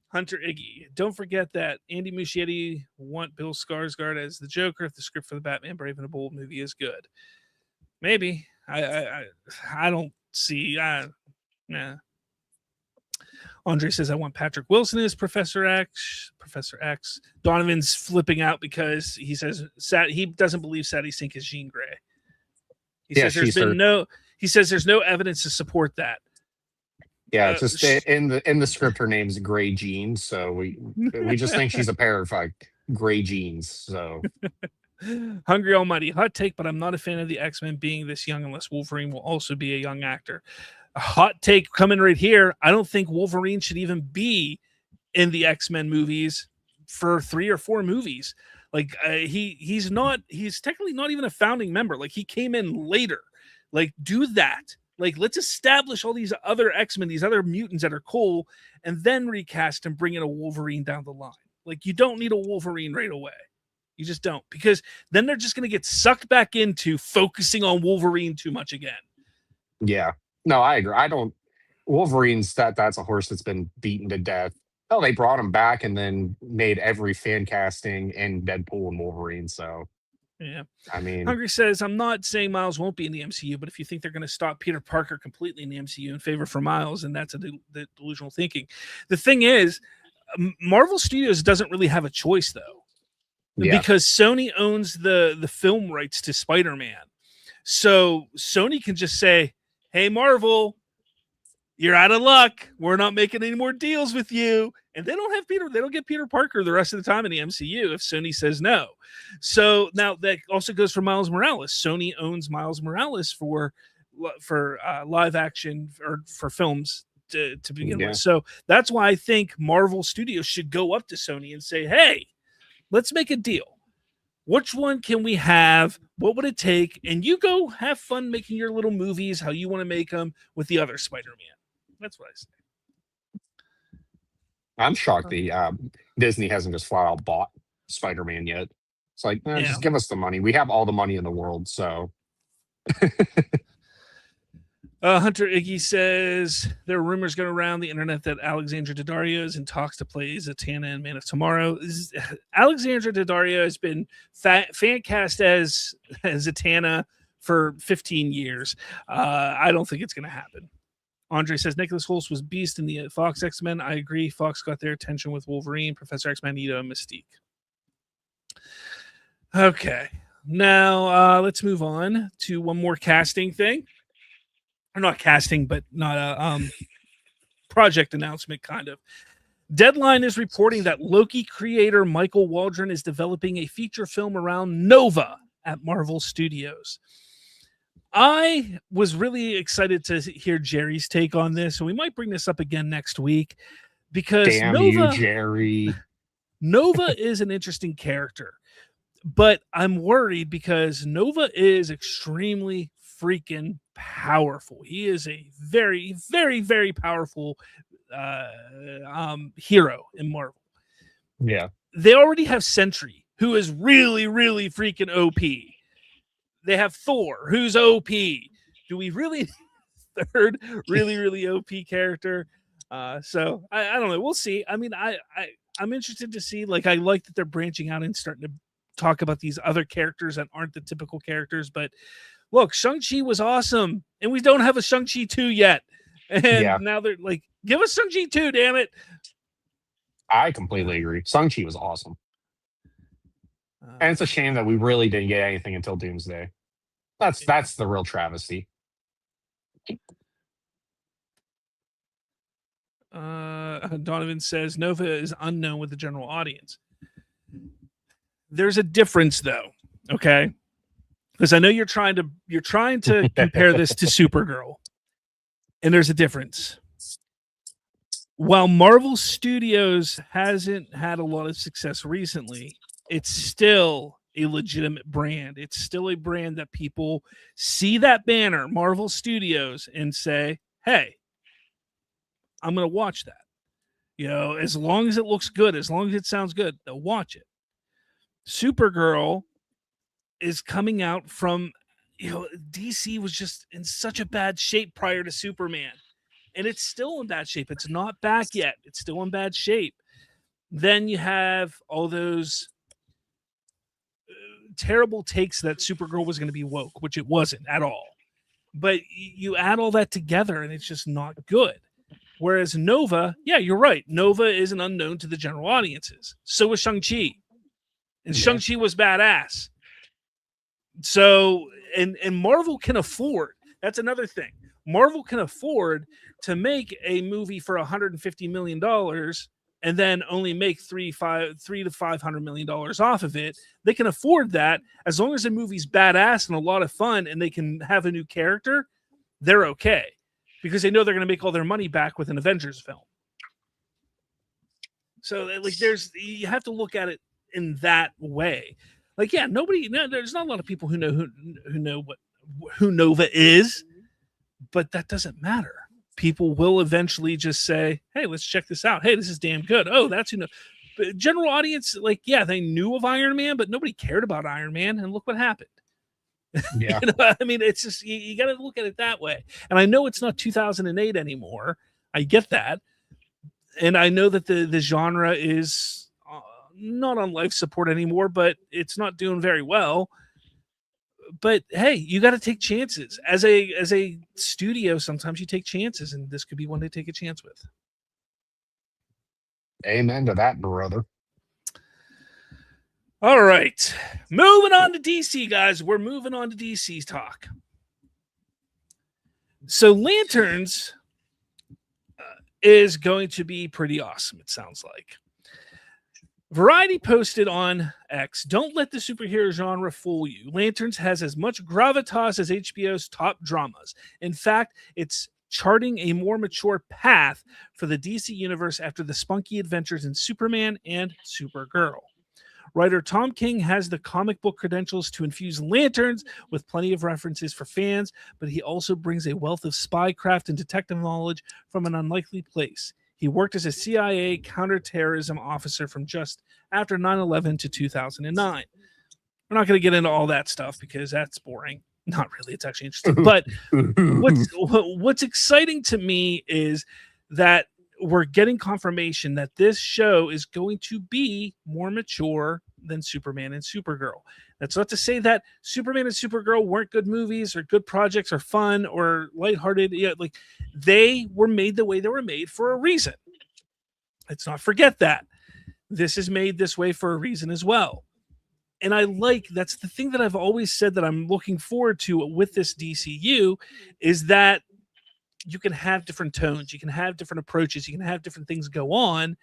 Hunter Iggy. Don't forget that Andy Muschietti want Bill Skarsgård as the Joker if the script for the Batman Brave and the Bold movie is good. Maybe. I don't see. Nah. Andre says, I want Patrick Wilson as Professor X. Donovan's flipping out because he says he doesn't believe Sadie Sink is Jean Grey. He says there's no evidence to support that. Yeah, it's just in the script her name's Gray Jeans, so we just think she's a pair of gray jeans. So Hungry Almighty, hot take, but I'm not a fan of the X-Men being this young unless Wolverine will also be a young actor. A hot take coming right here. I don't think Wolverine should even be in the X-Men movies for 3 or 4 movies. Like, he's technically not even a founding member. Like, he came in later. Like, do that. Like, let's establish all these other X-Men, these other mutants that are cool, and then recast and bring in a Wolverine down the line. Like, you don't need a Wolverine right away. You just don't, because then they're just going to get sucked back into focusing on Wolverine too much again. Yeah. No, I agree. Wolverine's that's a horse that's been beaten to death. Oh, they brought him back and then made every fan casting in Deadpool and Wolverine. So, yeah. I mean, Hungry says, I'm not saying Miles won't be in the MCU, but if you think they're going to stop Peter Parker completely in the MCU in favor for Miles, and that's the delusional thinking. The thing is, Marvel Studios doesn't really have a choice, though. Yeah. Because Sony owns the film rights to Spider-Man. So Sony can just say, hey, Marvel, you're out of luck. We're not making any more deals with you. And they don't get Peter Parker the rest of the time in the MCU if Sony says no. So now that also goes for Miles Morales. Sony owns Miles Morales for live action or for films to begin with. So that's why I think Marvel Studios should go up to Sony and say, hey, let's make a deal. Which one can we have? What would it take? And you go have fun making your little movies how you want to make them with the other Spider-Man. That's what I say. I'm shocked the Disney hasn't just flat out bought Spider-Man yet. It's like, just give us the money. We have all the money in the world, so. Hunter Iggy says there are rumors going around the internet that Alexandra Daddario is in talks to play Zatanna in Man of Tomorrow. Alexandra Daddario has been fan cast as Zatanna for 15 years. I don't think it's going to happen. Andre says Nicholas Hoult was Beast in the Fox X-Men. I agree. Fox got their attention with Wolverine, Professor X, Magneto, and Mystique. Okay. Now let's move on to one more casting thing. Or not casting, but not a project announcement, kind of. Deadline is reporting that Loki creator Michael Waldron is developing a feature film around Nova at Marvel Studios. I was really excited to hear Jerry's take on this, and we might bring this up again next week because Damn you, Jerry. Nova is an interesting character, but I'm worried because Nova is extremely freaking powerful. He is a very, very, very powerful hero in Marvel. Yeah. They already have Sentry, who is really, really freaking OP. They have Thor, who's OP. Do we really need a third really, really OP character? So I don't know. We'll see. I mean, I'm interested to see. Like, I like that they're branching out and starting to talk about these other characters that aren't the typical characters. But look, Shang-Chi was awesome, and we don't have a Shang-Chi 2 yet. And now they're like, give us Shang-Chi 2, damn it. I completely agree. Shang-Chi was awesome. And it's a shame that we really didn't get anything until Doomsday. That's the real travesty. Donovan says Nova is unknown with the general audience. There's a difference, though. Okay, because I know you're trying to compare this to Supergirl, and there's a difference. While Marvel Studios hasn't had a lot of success recently, it's still a legitimate brand. It's still a brand that people see that banner, Marvel Studios, and say, hey, I'm going to watch that. You know, as long as it looks good, as long as it sounds good, they'll watch it. Supergirl is coming out from, DC was just in such a bad shape prior to Superman. And it's still in bad shape. It's not back yet. It's still in bad shape. Then you have all those terrible takes that Supergirl was going to be woke, which it wasn't at all. But you add all that together, and it's just not good. Whereas Nova, yeah, you're right. Nova is an unknown to the general audiences. So was Shang-Chi. And Shang-Chi was badass. So, and Marvel can afford, that's another thing. Marvel can afford to make a movie for $150 million and then only make $300 to $500 million off of it. They can afford that as long as the movie's badass and a lot of fun and they can have a new character, they're okay. Because they know they're going to make all their money back with an Avengers film. So, like, you have to look at it in that way. Like, yeah, there's not a lot of people who know who Nova is, but that doesn't matter. People will eventually just say, hey, let's check this out. Hey, this is damn good. Oh, that's, general audience, like, yeah, they knew of Iron Man, but nobody cared about Iron Man. And look what happened. Yeah. I mean, it's just, you got to look at it that way. And I know it's not 2008 anymore. I get that. And I know that the genre is not on life support anymore, but it's not doing very well. But hey, you got to take chances. As a studio, sometimes you take chances, and this could be one to take a chance with. Amen to that, brother. All right. Moving on to DC, guys. We're moving on to DC's talk. So Lanterns is going to be pretty awesome, it sounds like. Variety posted on X, don't let the superhero genre fool you. Lanterns has as much gravitas as HBO's top dramas. In fact, it's charting a more mature path for the DC universe after the spunky adventures in Superman and Supergirl. Writer Tom King has the comic book credentials to infuse lanterns with plenty of references for fans, but he also brings a wealth of spycraft and detective knowledge from an unlikely place. He worked as a CIA counterterrorism officer from just after 9/11 to 2009. We're not going to get into all that stuff because that's boring. Not really. It's actually interesting. But what's exciting to me is that we're getting confirmation that this show is going to be more mature than Superman and Supergirl. That's not to say that Superman and Supergirl weren't good movies or good projects or fun or lighthearted. Yeah, like they were made the way they were made for a reason. Let's not forget that. This is made this way for a reason as well. And that's the thing that I've always said that I'm looking forward to with this DCU is that you can have different tones, you can have different approaches, you can have different things go on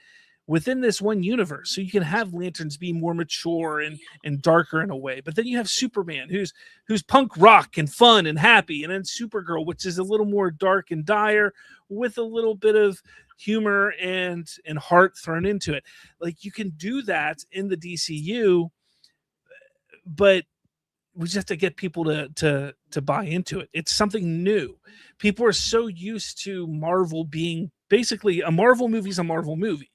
within this one universe. So you can have lanterns be more mature and darker in a way, but then you have Superman who's punk rock and fun and happy, and then Supergirl, which is a little more dark and dire with a little bit of humor and heart thrown into it. Like you can do that in the DCU, but we just have to get people to buy into it. It's something new. People are so used to Marvel being basically a Marvel movie is a Marvel movie.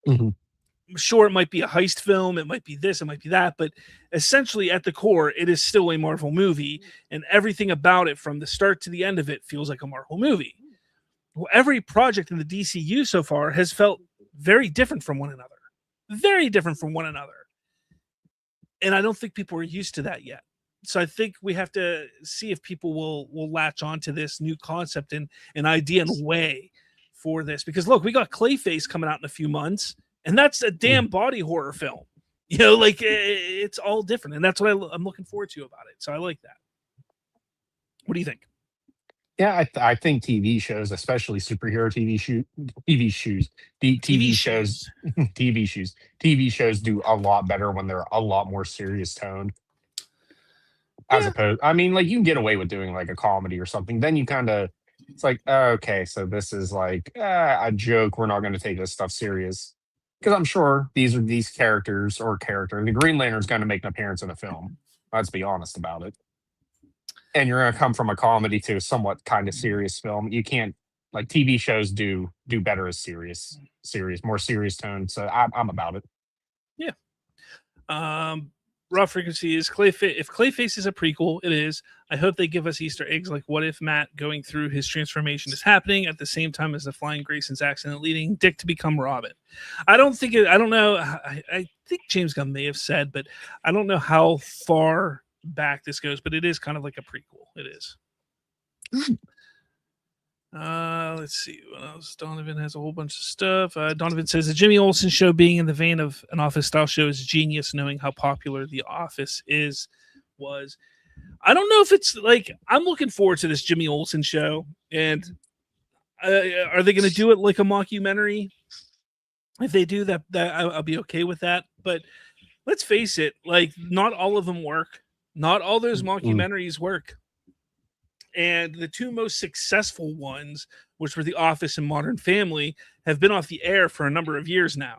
Mhm. Sure, it might be a heist film, it might be this, it might be that, but essentially at the core, it is still a Marvel movie, and everything about it from the start to the end of it feels like a Marvel movie. Well, every project in the DCU so far has felt very different from one another. Very different from one another. And I don't think people are used to that yet. So I think we have to see if people will latch onto this new concept and an idea and way for this. Because look, we got Clayface coming out in a few months, and that's a damn body horror film. You know, like it's all different, and that's what I'm looking forward to about it. So I like that. What do you think? Yeah, I think TV shows, especially superhero TV shows, TV TV shows, shows. TV shows do a lot better when they're a lot more serious toned. As Yeah. opposed, I mean, like you can get away with doing like a comedy or something. Then you kind of, it's like, okay, so this is like a joke. We're not going to take this stuff serious because I'm sure these characters or character. The Green Lantern's going to make an appearance in a film. Let's be honest about it. And you're going to come from a comedy to a somewhat kind of serious film. You can't like TV shows do better as serious, more serious tone. So I'm about it. Yeah. Raw Frequency is Clayface. If Clayface is a prequel, it is. I hope they give us Easter eggs like what if Matt going through his transformation is happening at the same time as the Flying Grayson's accident leading Dick to become Robin. I don't know. I think James Gunn may have said, but I don't know how far back this goes, but it is kind of like a prequel. It is. Let's see what else. Donovan has a whole bunch of stuff. Donovan says the Jimmy Olsen show being in the vein of an Office style show is genius, knowing how popular The Office was. I don't know if it's like I'm looking forward to this Jimmy Olsen show, and are they going to do it like a mockumentary? If they do that, I'll be okay with that. But let's face it, like not all of them work. Not all those mockumentaries work. And the two most successful ones, which were The Office and Modern Family, have been off the air for a number of years now.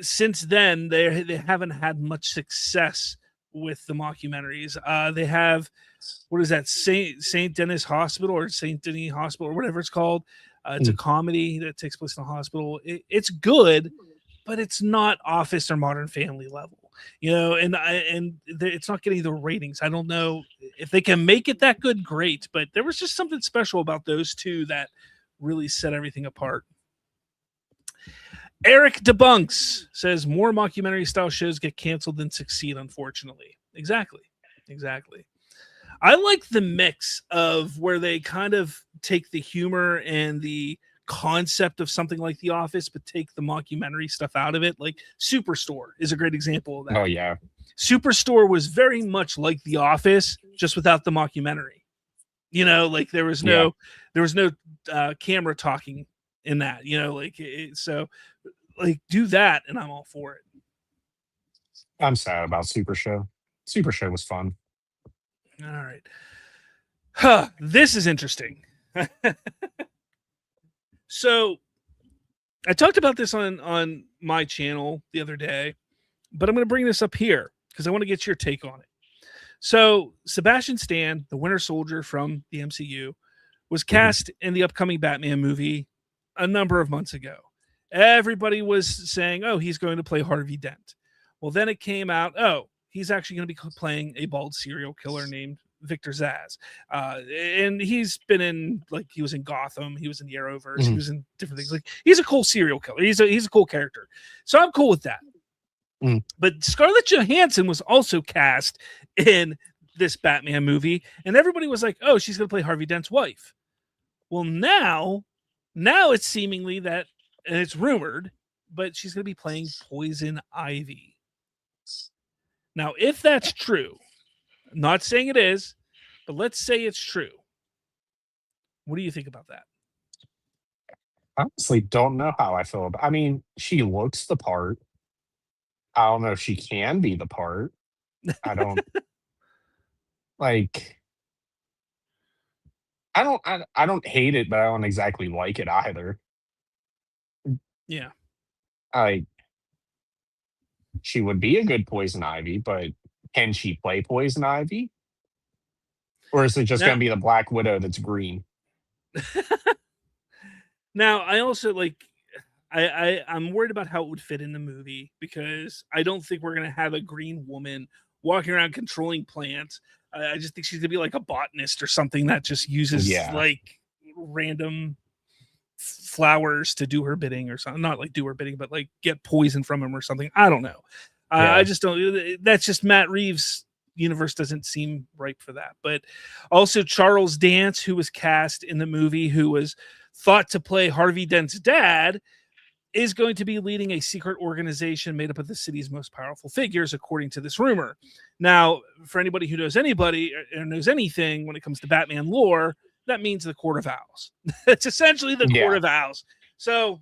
Since then, they haven't had much success with the mockumentaries. They have, what is that, St. Denis Hospital or St. Denis Hospital or whatever it's called. It's a comedy that takes place in a hospital. It's good, but it's not Office or Modern Family level. You know, and it's not getting the ratings. I don't know if they can make it that good, great, but there was just something special about those two that really set everything apart. Eric Debunks says more mockumentary style shows get canceled than succeed, unfortunately. Exactly. I like the mix of where they kind of take the humor and the concept of something like The Office, but take the mockumentary stuff out of it. Like Superstore is a great example of that. Oh yeah, Superstore was very much like The Office, just without the mockumentary. You know, like there was no camera talking in that. You know, like so, like do that, and I'm all for it. I'm sad about Super Show. Super Show was fun. All right, this is interesting. So I talked about this on my channel the other day, but I'm going to bring this up here because I want to get your take on it. So, Sebastian Stan, the Winter Soldier from the MCU, was cast in the upcoming Batman movie a number of months ago. Everybody was saying, oh, he's going to play Harvey Dent. Well, then it came out, oh, he's actually going to be playing a bald serial killer named Victor Zsasz. And he's been in, like, he was in Gotham, he was in the Arrowverse, he was in different things. Like, he's a cool serial killer. He's a cool character. So I'm cool with that. But Scarlett Johansson was also cast in this Batman movie, and everybody was like, oh, she's going to play Harvey Dent's wife. Well, now it's seemingly that, and it's rumored, but she's going to be playing Poison Ivy. Now, if that's true, I'm not saying it is, but let's say it's true. What do you think about that? I honestly don't know how I feel about. I mean, she looks the part. I don't know if she can be the part. I don't like. I don't hate it, but I don't exactly like it either. Yeah. She would be a good Poison Ivy, but can she play Poison Ivy? Or is it just going to be the Black Widow that's green? Now, I also I'm worried about how it would fit in the movie because I don't think we're going to have a green woman walking around controlling plants. I just think she's going to be like a botanist or something that just uses like random flowers to do her bidding or something. Not like do her bidding, but like get poison from him or something. I don't know. I just don't. That's just Matt Reeves' universe doesn't seem ripe for that. But also Charles Dance, who was cast in the movie, who was thought to play Harvey Dent's dad, is going to be leading a secret organization made up of the city's most powerful figures, according to this rumor. Now, for anybody who knows anybody or knows anything when it comes to Batman lore, that means the Court of Owls. It's essentially the Court of Owls. So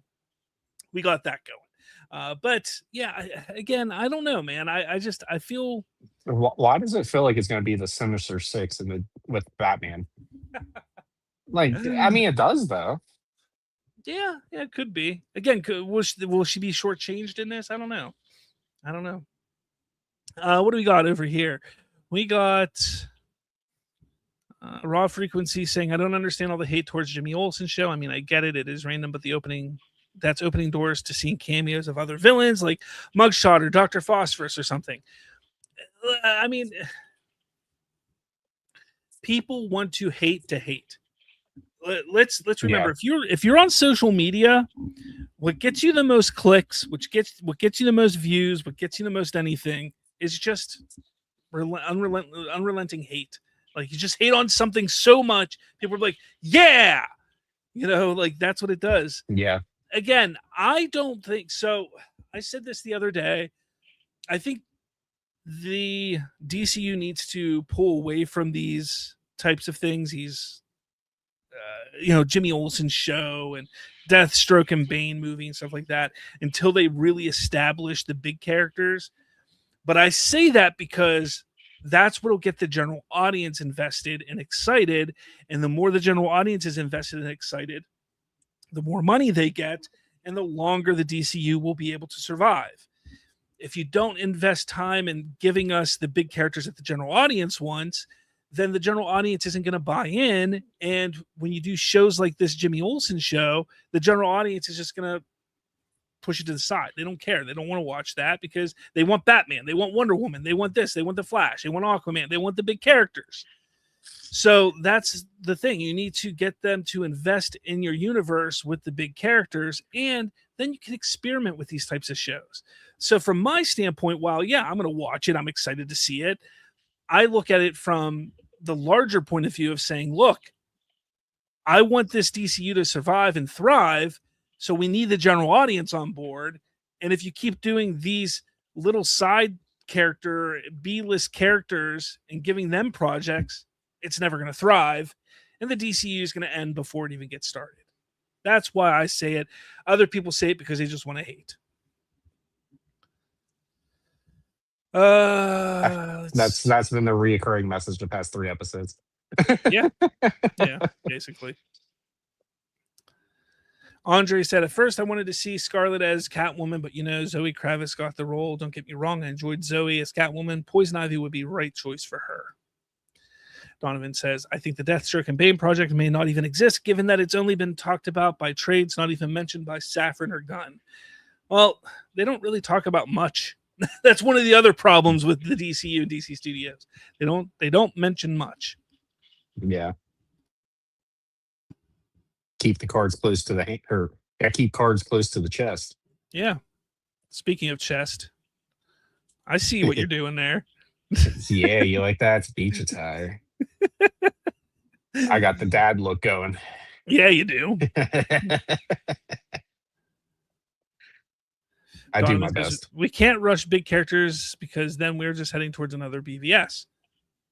we got that going. But yeah, again, I don't know, man. I feel. Why does it feel like it's going to be the Sinister Six with Batman? Like, I mean, it does though. Yeah, it could be. Again, will she be shortchanged in this? I don't know. What do we got over here? We got Raw Frequency saying, I don't understand all the hate towards Jimmy Olsen show. I mean, I get it. It is random, but that's opening doors to seeing cameos of other villains like Mugshot or Dr. Phosphorus or something. I mean, people want to hate to hate. Let's remember, if you're on social media, what gets you the most clicks, what gets you the most views, what gets you the most anything is just unrelenting hate. Like, you just hate on something so much, people are like, yeah, like that's what it does. Yeah. Again, I don't think so. I said this the other day. I think the DCU needs to pull away from these types of things. Jimmy Olsen's show and Deathstroke and Bane movie and stuff like that until they really establish the big characters. But I say that because that's what will get the general audience invested and excited. And the more the general audience is invested and excited, the more money they get and the longer the DCU will be able to survive. If you don't invest time in giving us the big characters that the general audience wants, then the general audience isn't going to buy in. And when you do shows like this Jimmy Olsen show, the general audience is just going to push it to the side. They don't care. They don't want to watch that because they want Batman. They want Wonder Woman. They want this. They want the Flash. They want Aquaman. They want the big characters. So that's the thing. You need to get them to invest in your universe with the big characters, and then you can experiment with these types of shows. So from my standpoint, while, yeah, I'm going to watch it, I'm excited to see it, I look at it from the larger point of view of saying, look, I want this DCU to survive and thrive, so we need the general audience on board. And if you keep doing these little side character, B-list characters and giving them projects, it's never going to thrive. And the DCU is going to end before it even gets started. That's why I say it. Other people say it because they just want to hate. That's been the reoccurring message the past 3 episodes. Yeah, basically. Andre said, at first I wanted to see Scarlet as Catwoman, but Zoe Kravitz got the role. Don't get me wrong, I enjoyed Zoe as Catwoman. Poison Ivy would be the right choice for her. Donovan says, I think the Deathstroke and Bane project may not even exist, given that it's only been talked about by trades, not even mentioned by Safran or Gunn. Well, they don't really talk about much. That's one of the other problems with the DCU and DC Studios. They don't mention much. Yeah. Keep the cards close to the hand, or keep cards close to the chest. Yeah. Speaking of chest, I see what you're doing there. Yeah, you like that? It's beach attire. I got the dad look going. Yeah, you do. I do my best. We can't rush big characters because then we're just heading towards another BVS.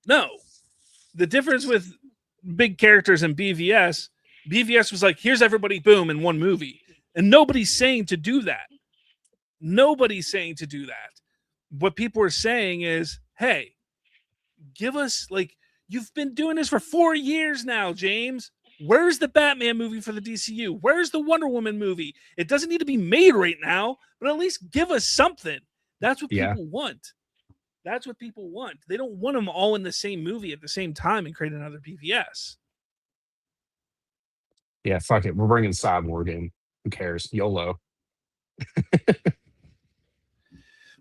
No. The difference with big characters and BVS was like, here's everybody, boom, in one movie. And nobody's saying to do that. Nobody's saying to do that. What people are saying is, hey, give us, like, you've been doing this for 4 years now, James. Where's the Batman movie for the DCU? Where's the Wonder Woman movie? It doesn't need to be made right now, but at least give us something. That's what people want. That's what people want. They don't want them all in the same movie at the same time and create another BVS. Yeah, fuck it. We're bringing Cyborg in. Who cares? YOLO.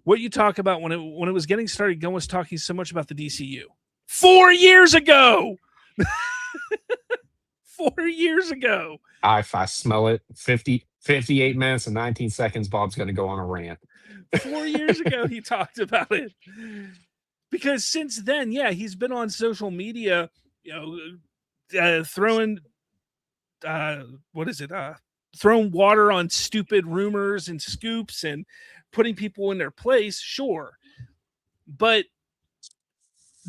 What you talk about when it was getting started, Gunn was talking so much about the DCU. 4 years ago! 4 years ago. If I smell it, 58 minutes and 19 seconds, Bob's going to go on a rant. 4 years ago, he talked about it. Because since then, yeah, he's been on social media, throwing, throwing water on stupid rumors and scoops and putting people in their place, sure. But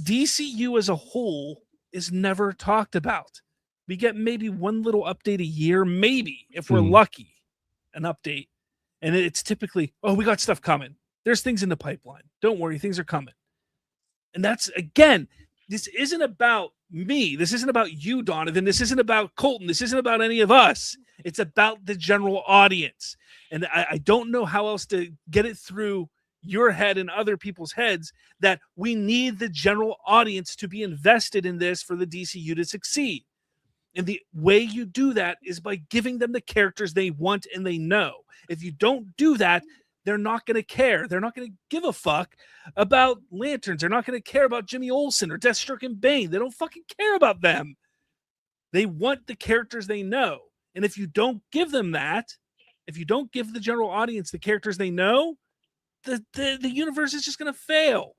DCU as a whole is never talked about. We get maybe one little update a year, maybe, if we're lucky, an update. And it's typically, oh, we got stuff coming. There's things in the pipeline. Don't worry, things are coming. And that's, again, this isn't about me. This isn't about you, Donovan. This isn't about Colton. This isn't about any of us. It's about the general audience. And I don't know how else to get it through your head and other people's heads that we need the general audience to be invested in this for the DCU to succeed. And the way you do that is by giving them the characters they want and they know. If you don't do that, they're not going to care. They're not going to give a fuck about Lanterns. They're not going to care about Jimmy Olsen or Deathstroke and Bane. They don't fucking care about them. They want the characters they know. And if you don't give them that, if you don't give the general audience the characters they know, the universe is just going to fail.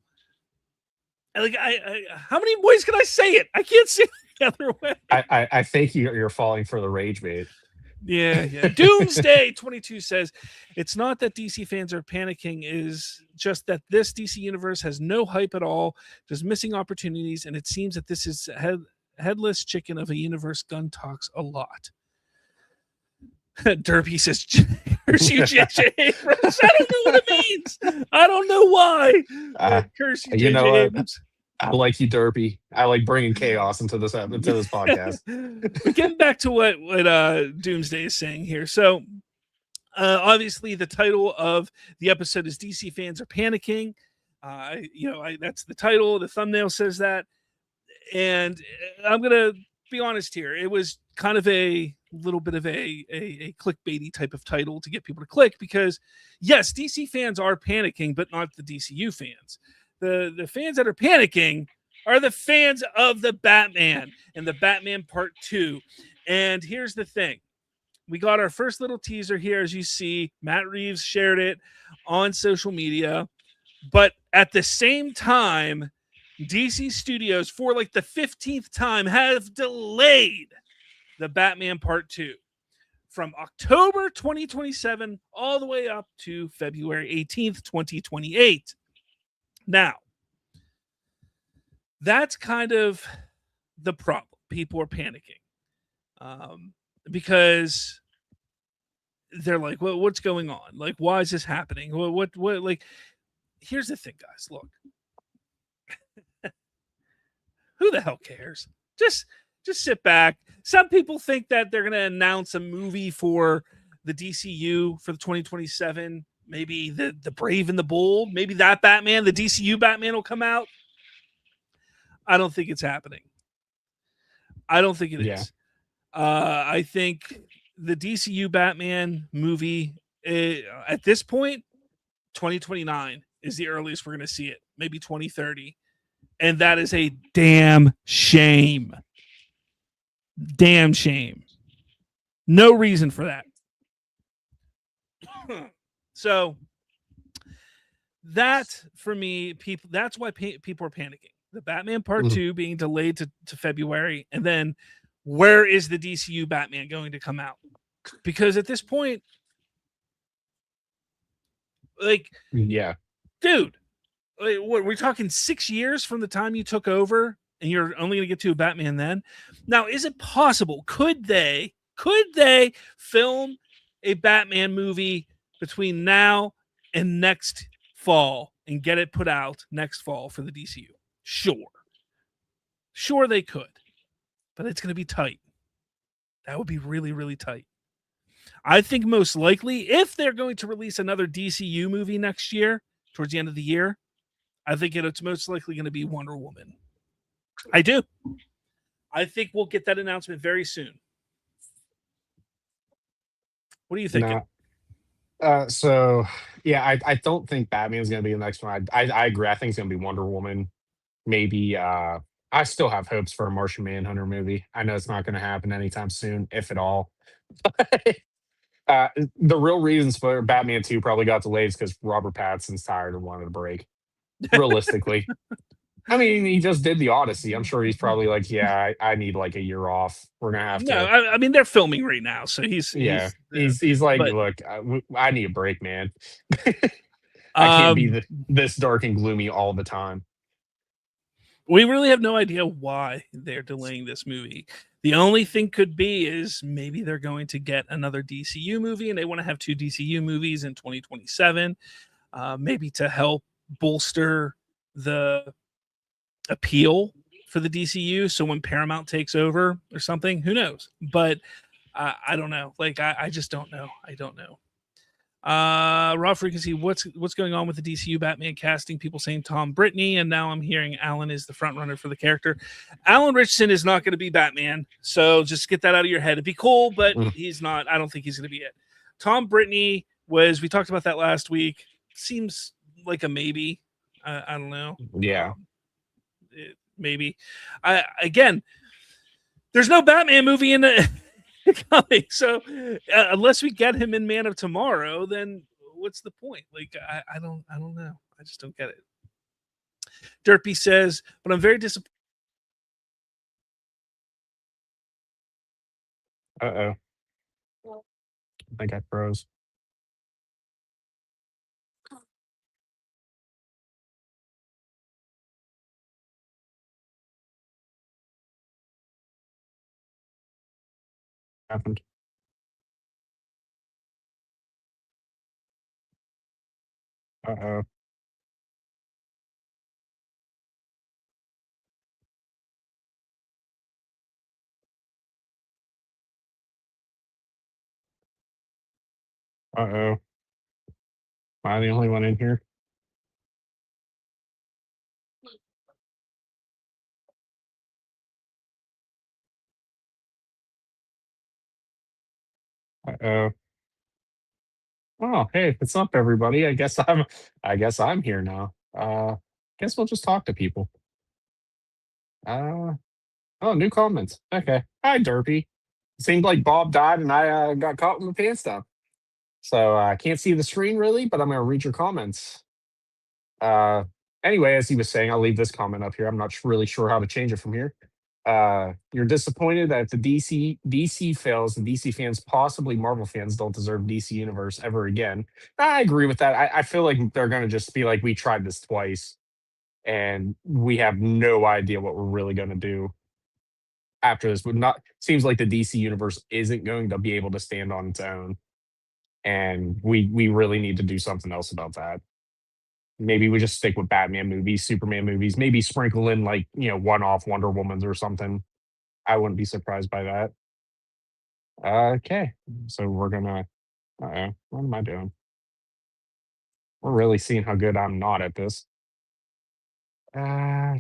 Like, how many ways can I say it? I can't say it the other way. I think you're falling for the rage bait. Yeah. Doomsday 22 says, it's not that DC fans are panicking, is just that this DC universe has no hype at all, just missing opportunities, and it seems that this is headless chicken of a universe. Gunn talks a lot. Derpy says, curse you, J.J. Abrams. I don't know what it means. I don't know why. Curse you, J.J. Abrams. I like you, Derpy. I like bringing chaos into this podcast. But getting back to what Doomsday is saying here. So, obviously, the title of the episode is DC fans are panicking. That's the title. The thumbnail says that. And I'm going to be honest here. It was kind of a little bit of a clickbaity type of title to get people to click because, yes, DC fans are panicking, but not the DCU fans. The fans that are panicking are the fans of the Batman and the Batman Part 2. And here's the thing. We got our first little teaser here, as you see. Matt Reeves shared it on social media. But at the same time, DC Studios, for like the 15th time, have delayed the Batman Part 2 from October 2027 all the way up to February 18th, 2028. Now, that's kind of the problem. People are panicking because they're like, well, what's going on? Like, why is this happening? What, like, here's the thing, guys. Look, who the hell cares? Just sit back, some people think that they're going to announce a movie for the DCU for the 2027. Maybe the Brave and the Bold. Maybe that Batman, the DCU Batman, will come out. I don't think it's happening. I don't think it Yeah. is. I think the DCU Batman movie at this point, 2029 is the earliest we're going to see it. Maybe 2030, and that is a damn shame. Damn shame. No reason for that. So that for me, people. That's why people are panicking. The Batman Part 2 being delayed to February, and then where is the DCU Batman going to come out? Because at this point, like, Yeah. dude, like, what we're talking 6 years from the time you took over, and you're only going to get to a Batman then. Now, is it possible? Could they film a Batman movie between now and next fall and get it put out next fall for the DCU? Sure they could, but it's going to be tight. That would be really, really tight. I think most likely, if they're going to release another DCU movie next year, towards the end of the year, I think it's most likely going to be Wonder Woman. I do. I think we'll get that announcement very soon. What are you thinking? So yeah, I don't think Batman's gonna be the next one. I agree. I think it's gonna be Wonder Woman. Maybe I still have hopes for a Martian Manhunter movie. I know it's not gonna happen anytime soon, if at all. The real reasons for Batman 2 probably got delayed is because Robert Pattinson's tired and wanted a break. Realistically. I mean, he just did the Odyssey. I'm sure he's probably like, yeah, I need like a year off. We're gonna have No, to. I mean they're filming right now, so he's He's like, but look, I need a break, man. I can't be this dark and gloomy all the time. We really have no idea why they're delaying this movie. The only thing could be is maybe they're going to get another DCU movie, and they want to have 2 DCU movies in 2027, maybe to help bolster the appeal for the DCU. So when Paramount takes over or something, who knows? But I don't know. Like I just don't know. I don't know. Raw Frequency, what's going on with the DCU Batman casting? People saying Tom Brittany, and now I'm hearing Alan is the front runner for the character. Alan Richardson is not going to be Batman, so just get that out of your head. It'd be cool, but he's not. I don't think he's going to be it. Tom Brittany we talked about that last week. Seems like a maybe. I don't know. Yeah. Maybe. Again, there's no Batman movie in the coming. So unless we get him in Man of Tomorrow, then what's the point? Like I don't know. I just don't get it. Derpy says, but I'm very disappointed. I think I froze. Happened. Uh-oh. Uh-oh. Am I the only one in here? Uh-oh. Oh, hey, what's up, everybody? I guess I'm here now. Guess we'll just talk to people. Uh oh, new comments. Okay. Hi, Derpy. Seemed like Bob died and I got caught with my pants down. So I can't see the screen really, but I'm gonna read your comments. Uh anyway, as he was saying, I'll leave this comment up here. I'm not really sure how to change it from here. You're disappointed that if the DC fails, the DC fans, possibly Marvel fans, don't deserve DC Universe ever again. I agree with that. I feel like they're gonna just be like, we tried this twice, and we have no idea what we're really gonna do after this. But not seems like the DC Universe isn't going to be able to stand on its own, and we really need to do something else about that. Maybe we just stick with Batman movies, Superman movies, maybe sprinkle in like one-off Wonder Womans or something. I wouldn't be surprised by that. Okay, so we're gonna. Uh-oh, what am I doing? We're really seeing how good I'm not at this. Uh-oh,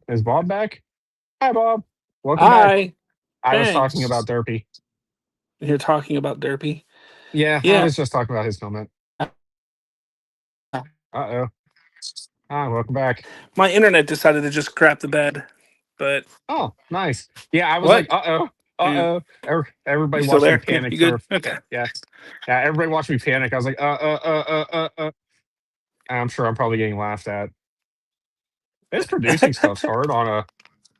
is Bob back? Hi, Bob. Welcome back. Hi. I was talking Thanks. about Derpy. You're talking about Derpy? Yeah, I Yeah. was just talking about his comment. Uh-oh. Welcome back. My internet decided to just crap the bed. But Oh, nice. Yeah, I was like, what? uh-oh, Are you, uh-oh. you Everybody still watched me there? Yeah, panic you for, good? Okay. yeah. Yeah, everybody watched me panic. I was like, And I'm sure I'm probably getting laughed at. This producing stuff's hard on Yeah,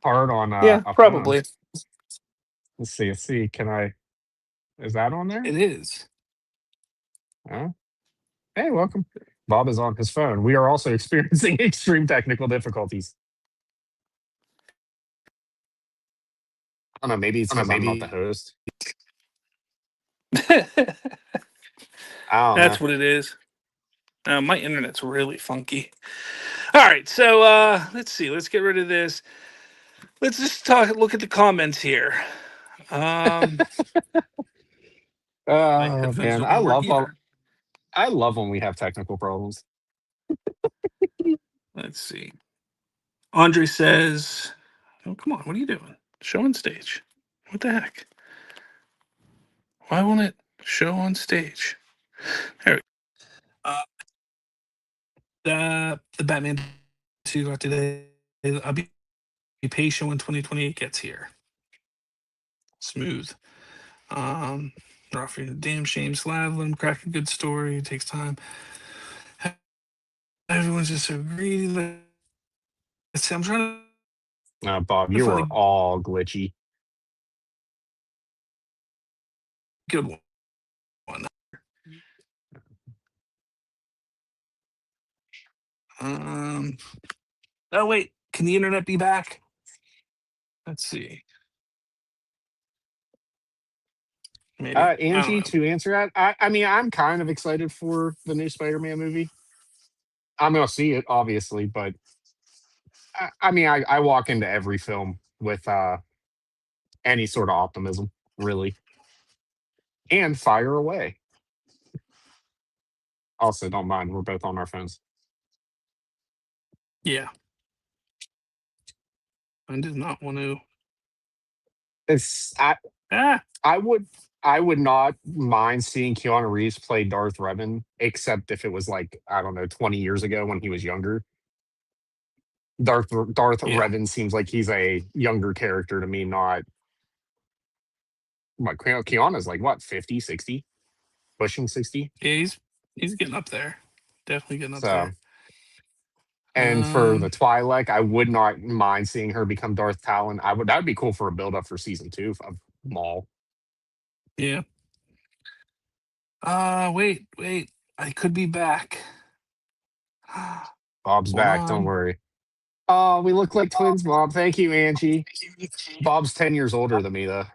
a phone. probably. Let's see. Is that on there? It is. Huh? Hey, welcome. Bob is on his phone. We are also experiencing extreme technical difficulties. I don't know. Maybe it's because I'm not the host. I don't know. That's what it is. My internet's really funky. All right, so let's see. Let's get rid of this. Let's just look at the comments here. My Oh headphones man, don't want to work either. I love when we have technical problems. Let's see. Andre says, "Oh, come on! What are you doing? Show on stage. What the heck? Why won't it show on stage?" There we go. The Batman 2 got today. I'll be patient when 2028 gets here. Smooth. Offering a damn shame. Slav, let him crack a good story. It takes time. Everyone's just so greedy. Let's see, I'm trying Bob, to you find are a all glitchy. good one. Um. Oh wait, can the internet be back? Let's see. Maybe. I don't Angie, know. to answer that, I mean, I'm kind of excited for the new Spider-Man movie. I'm gonna see it, obviously, but I mean, I walk into every film with any sort of optimism, really, and fire away. Also, don't mind, we're both on our phones. Yeah. I did not want to. It's Ah. I would not mind seeing Keanu Reeves play Darth Revan, except if it was like, I don't know, 20 years ago when he was younger. Darth Yeah. Revan seems like he's a younger character to me, not what Keanu's like, what, 50, 60, pushing 60. Yeah. He's getting up there. Definitely getting up So, there. and for the Twi'lek, I would not mind seeing her become Darth Talon. That would be cool for a build up for season 2 of Maul. Yeah. Wait. I could be back. Bob's Hold back, don't on. worry. Oh, we look like twins, Bob. Thank you, Angie. Bob's 10 years older than me, though.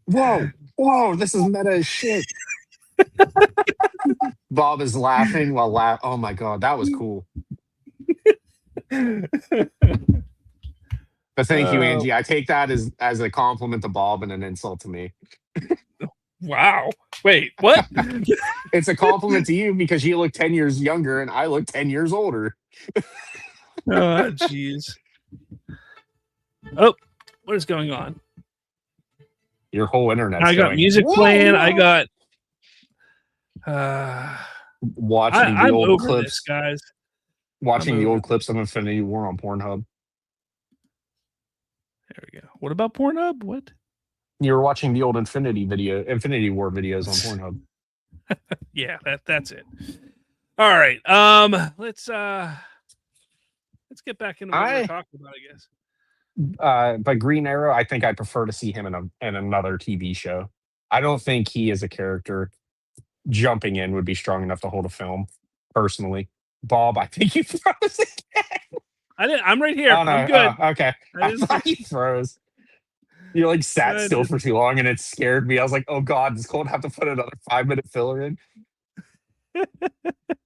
Whoa, this is meta as shit. Bob is laughing while oh my god, that was cool. But thank you, Angie. I take that as a compliment to Bob and an insult to me. Wow. Wait, what? It's a compliment to you because you look 10 years younger and I look 10 years older. Oh, jeez. Oh, what is going on? Your whole internet. I got going, music playing. whoa. I got. Watching the I'm old over clips, this, guys. watching the old clips of Infinity War on Pornhub. There we go. What about Pornhub? What? You were watching the old Infinity War videos on Pornhub. Yeah, that's it. All right. Let's get back into what we're talking about, I guess. But Green Arrow, I think I prefer to see him in another TV show. I don't think he as a character jumping in would be strong enough to hold a film, personally. Bob, I think you froze again. I'm right here. Oh, no. I'm good. Okay. I thought you froze. You like sat still for too long and it scared me. I was like, oh god, does Colton have to put another 5-minute filler in?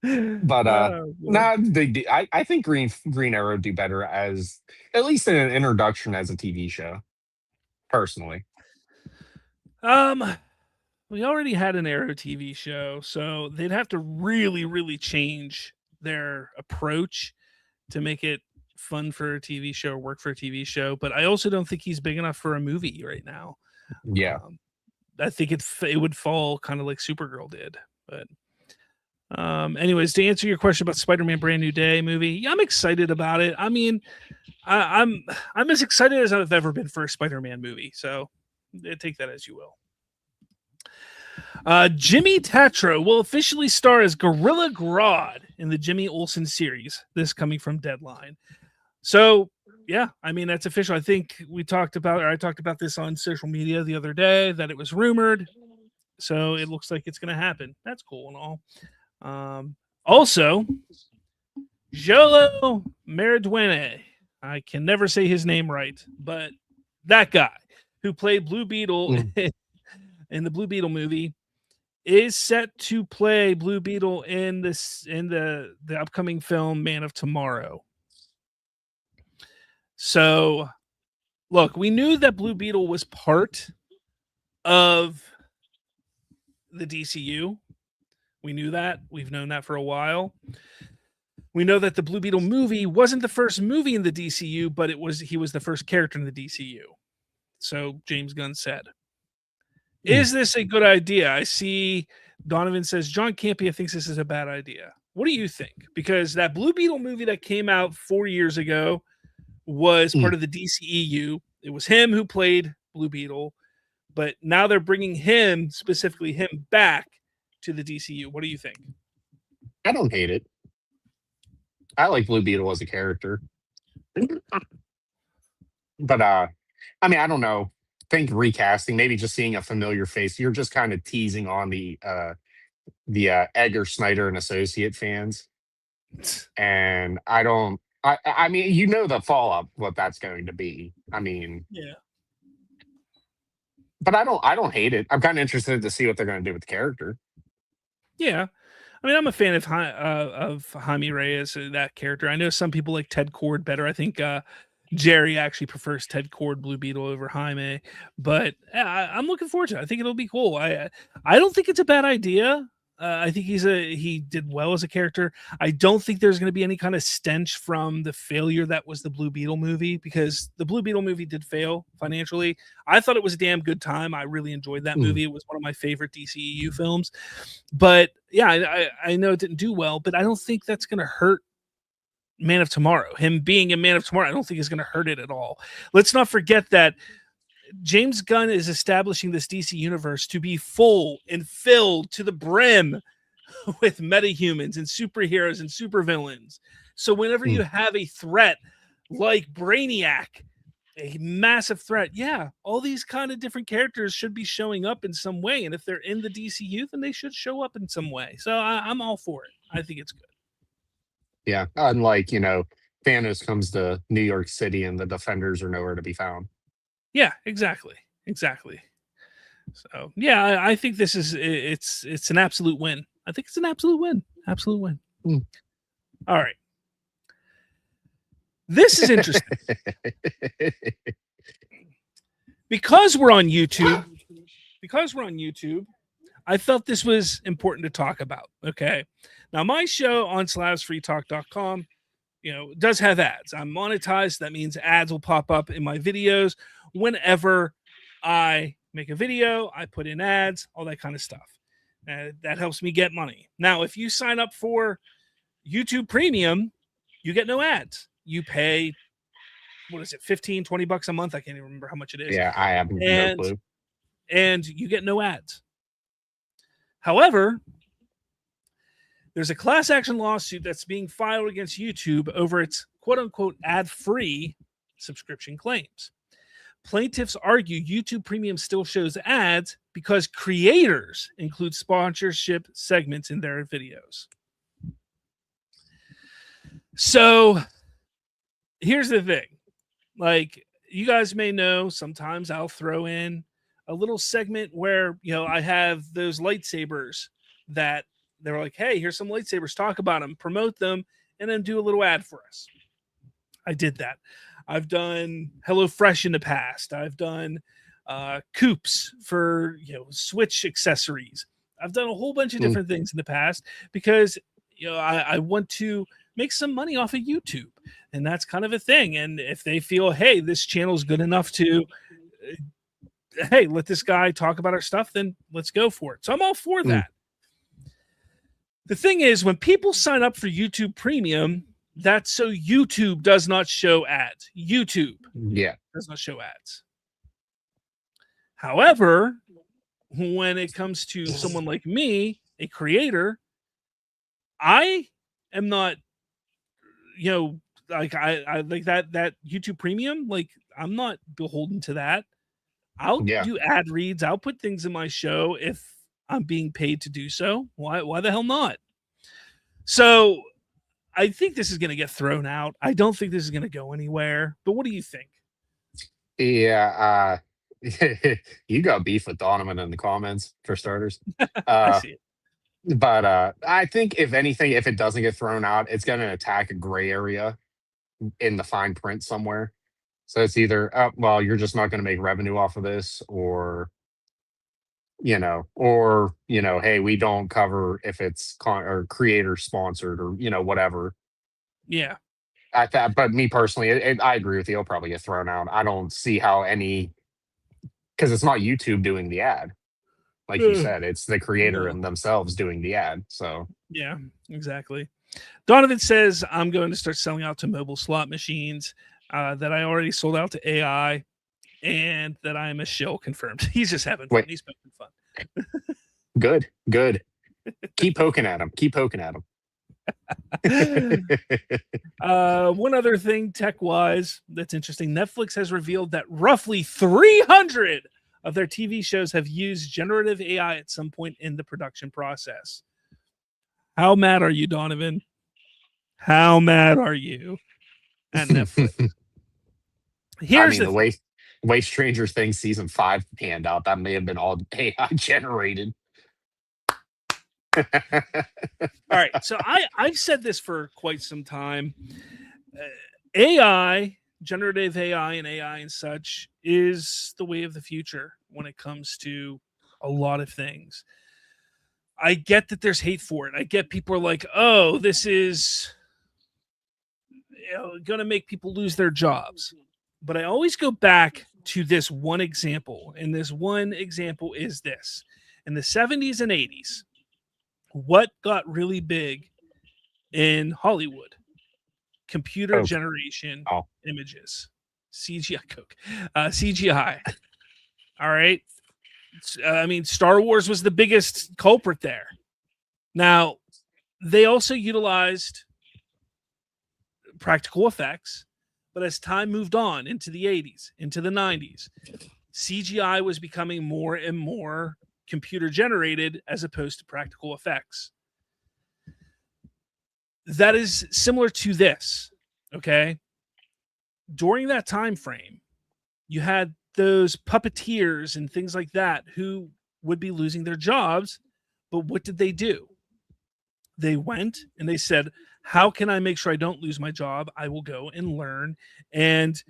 But Oh, boy. nah, I think Green Arrow do better as at least in an introduction as a TV show. Personally, Um, we already had an Arrow TV show, so they'd have to really, really change their approach to make it fun for a TV show or work for a TV show. But I also don't think he's big enough for a movie right now. yeah. Um, I think it would fall kind of like Supergirl did. But anyways, to answer your question about Spider-Man Brand New Day movie, yeah, I'm excited about it. I mean, I'm as excited as I've ever been for a Spider-Man movie. So take that as you will. Jimmy Tatro will officially star as Gorilla Grodd in the Jimmy Olsen series. This coming from Deadline. So yeah, I mean that's official. I think I talked about this on social media the other day that it was rumored. So it looks like it's going to happen. That's cool and all. Also, Jolo Meriduene. I can never say his name right, but that guy who played Blue Beetle in the Blue Beetle movie is set to play Blue Beetle in the upcoming film Man of Tomorrow. So, look, we knew that Blue Beetle was part of the DCU. We knew that. We've known that for a while. We know that the Blue Beetle movie wasn't the first movie in the DCU, but he was the first character in the DCU. So James Gunn said. Is this a good idea? I see Donovan says John Campea thinks this is a bad idea. What do you think? Because that Blue Beetle movie that came out 4 years ago was part of the DCEU. It was him who played Blue Beetle, but now they're bringing specifically him back to the DCU. What do you think? I don't hate it. I like Blue Beetle as a character. But I mean, I don't know. Think recasting, maybe just seeing a familiar face. You're just kind of teasing on the Edgar Snyder and Associate fans, and I don't. I mean, you know the fallout what that's going to be. I mean, yeah, but I don't hate it. I'm kind of interested to see what they're going to do with the character. Yeah, I mean, I'm a fan of Jaime Reyes, that character. I know some people like Ted Kord better. I think Jerry actually prefers Ted Kord Blue Beetle over Jaime, but I'm looking forward to it. I think it'll be cool. I don't think it's a bad idea. I think he did well as a character. I don't think there's going to be any kind of stench from the failure that was the Blue Beetle movie, because the Blue Beetle movie did fail financially. I thought it was a damn good time. I really enjoyed that movie. It was one of my favorite DCEU films. But yeah, I know it didn't do well, but I don't think that's going to hurt Man of Tomorrow. Him being in Man of Tomorrow, I don't think is going to hurt it at all. Let's not forget that James Gunn is establishing this DC universe to be full and filled to the brim with metahumans and superheroes and supervillains. So whenever you have a threat like Brainiac, a massive threat, yeah, all these kind of different characters should be showing up in some way. And if they're in the DCU, then they should show up in some way. So I'm all for it. I think it's good. Yeah, unlike Thanos comes to New York City and the Defenders are nowhere to be found. Yeah, exactly. So yeah, I think this is it's an absolute win. I think it's an absolute win. All right. This is interesting. Because we're on YouTube, I felt this was important to talk about. Okay. Now, my show on slavsfreetalk.com, does have ads. I'm monetized. That means ads will pop up in my videos whenever I make a video. I put in ads, all that kind of stuff. That helps me get money. Now, if you sign up for YouTube Premium, you get no ads. You pay, what is it, $15-20 a month? I can't even remember how much it is. Yeah, I have no clue. And you get no ads. However, there's a class action lawsuit that's being filed against YouTube over its quote-unquote ad-free subscription claims. Plaintiffs argue YouTube Premium still shows ads because creators include sponsorship segments in their videos. So here's the thing. Like, you guys may know, sometimes I'll throw in a little segment where, I have those lightsabers that they were like, hey, here's some lightsabers, talk about them, promote them, and then do a little ad for us. I did that. I've done HelloFresh in the past. I've done Coops for Switch accessories. I've done a whole bunch of different things in the past because I want to make some money off of YouTube, and that's kind of a thing. And if they feel, hey, this channel is good enough to, hey, let this guy talk about our stuff, then let's go for it. So I'm all for that. The thing is, when people sign up for YouTube Premium, that's so YouTube does not show ads. YouTube does not show ads. However, when it comes to someone like me, a creator, I am not, like I like that YouTube Premium. Like, I'm not beholden to that. I'll do ad reads. I'll put things in my show if I'm being paid to do so. Why the hell not? So I think this is going to get thrown out. I don't think this is going to go anywhere. But what do you think? Yeah, you got beef with Donovan in the comments for starters. I see it. But I think if anything, if it doesn't get thrown out, it's going to attack a gray area in the fine print somewhere. So it's either, well, you're just not going to make revenue off of this, or hey, we don't cover if it's or creator sponsored, or whatever. Yeah. But me personally, I agree with you. It'll probably get thrown out. I don't see how because it's not YouTube doing the ad. Like you said, it's the creator and themselves doing the ad. So yeah, exactly. Donovan says, I'm going to start selling out to mobile slot machines, that I already sold out to AI, and that I'm a shill confirmed. He's just having fun. He's poking fun. Good. Keep poking at him. One other thing tech-wise that's interesting. Netflix has revealed that roughly 300 of their TV shows have used generative AI at some point in the production process. How mad are you, Donovan? How mad are you at Netflix? Here's the way Stranger Things season 5 panned out, that may have been all AI generated. All right, so I've said this for quite some time. AI, generative AI and such, is the way of the future when it comes to a lot of things. I get that there's hate for it. I get people are like, oh, this is going to make people lose their jobs. But I always go back to this one example, and this one example is this. In the 70s and 80s, what got really big in Hollywood? Computer generation images. CGI. All right. Star Wars was the biggest culprit there. Now, they also utilized practical effects, but as time moved on into the 80s, into the 90s, CGI was becoming more and more computer generated as opposed to practical effects. That is similar to this, okay? During that time frame, you had those puppeteers and things like that who would be losing their jobs, but what did they do? They went and they said, how can I make sure I don't lose my job? I will go and learn and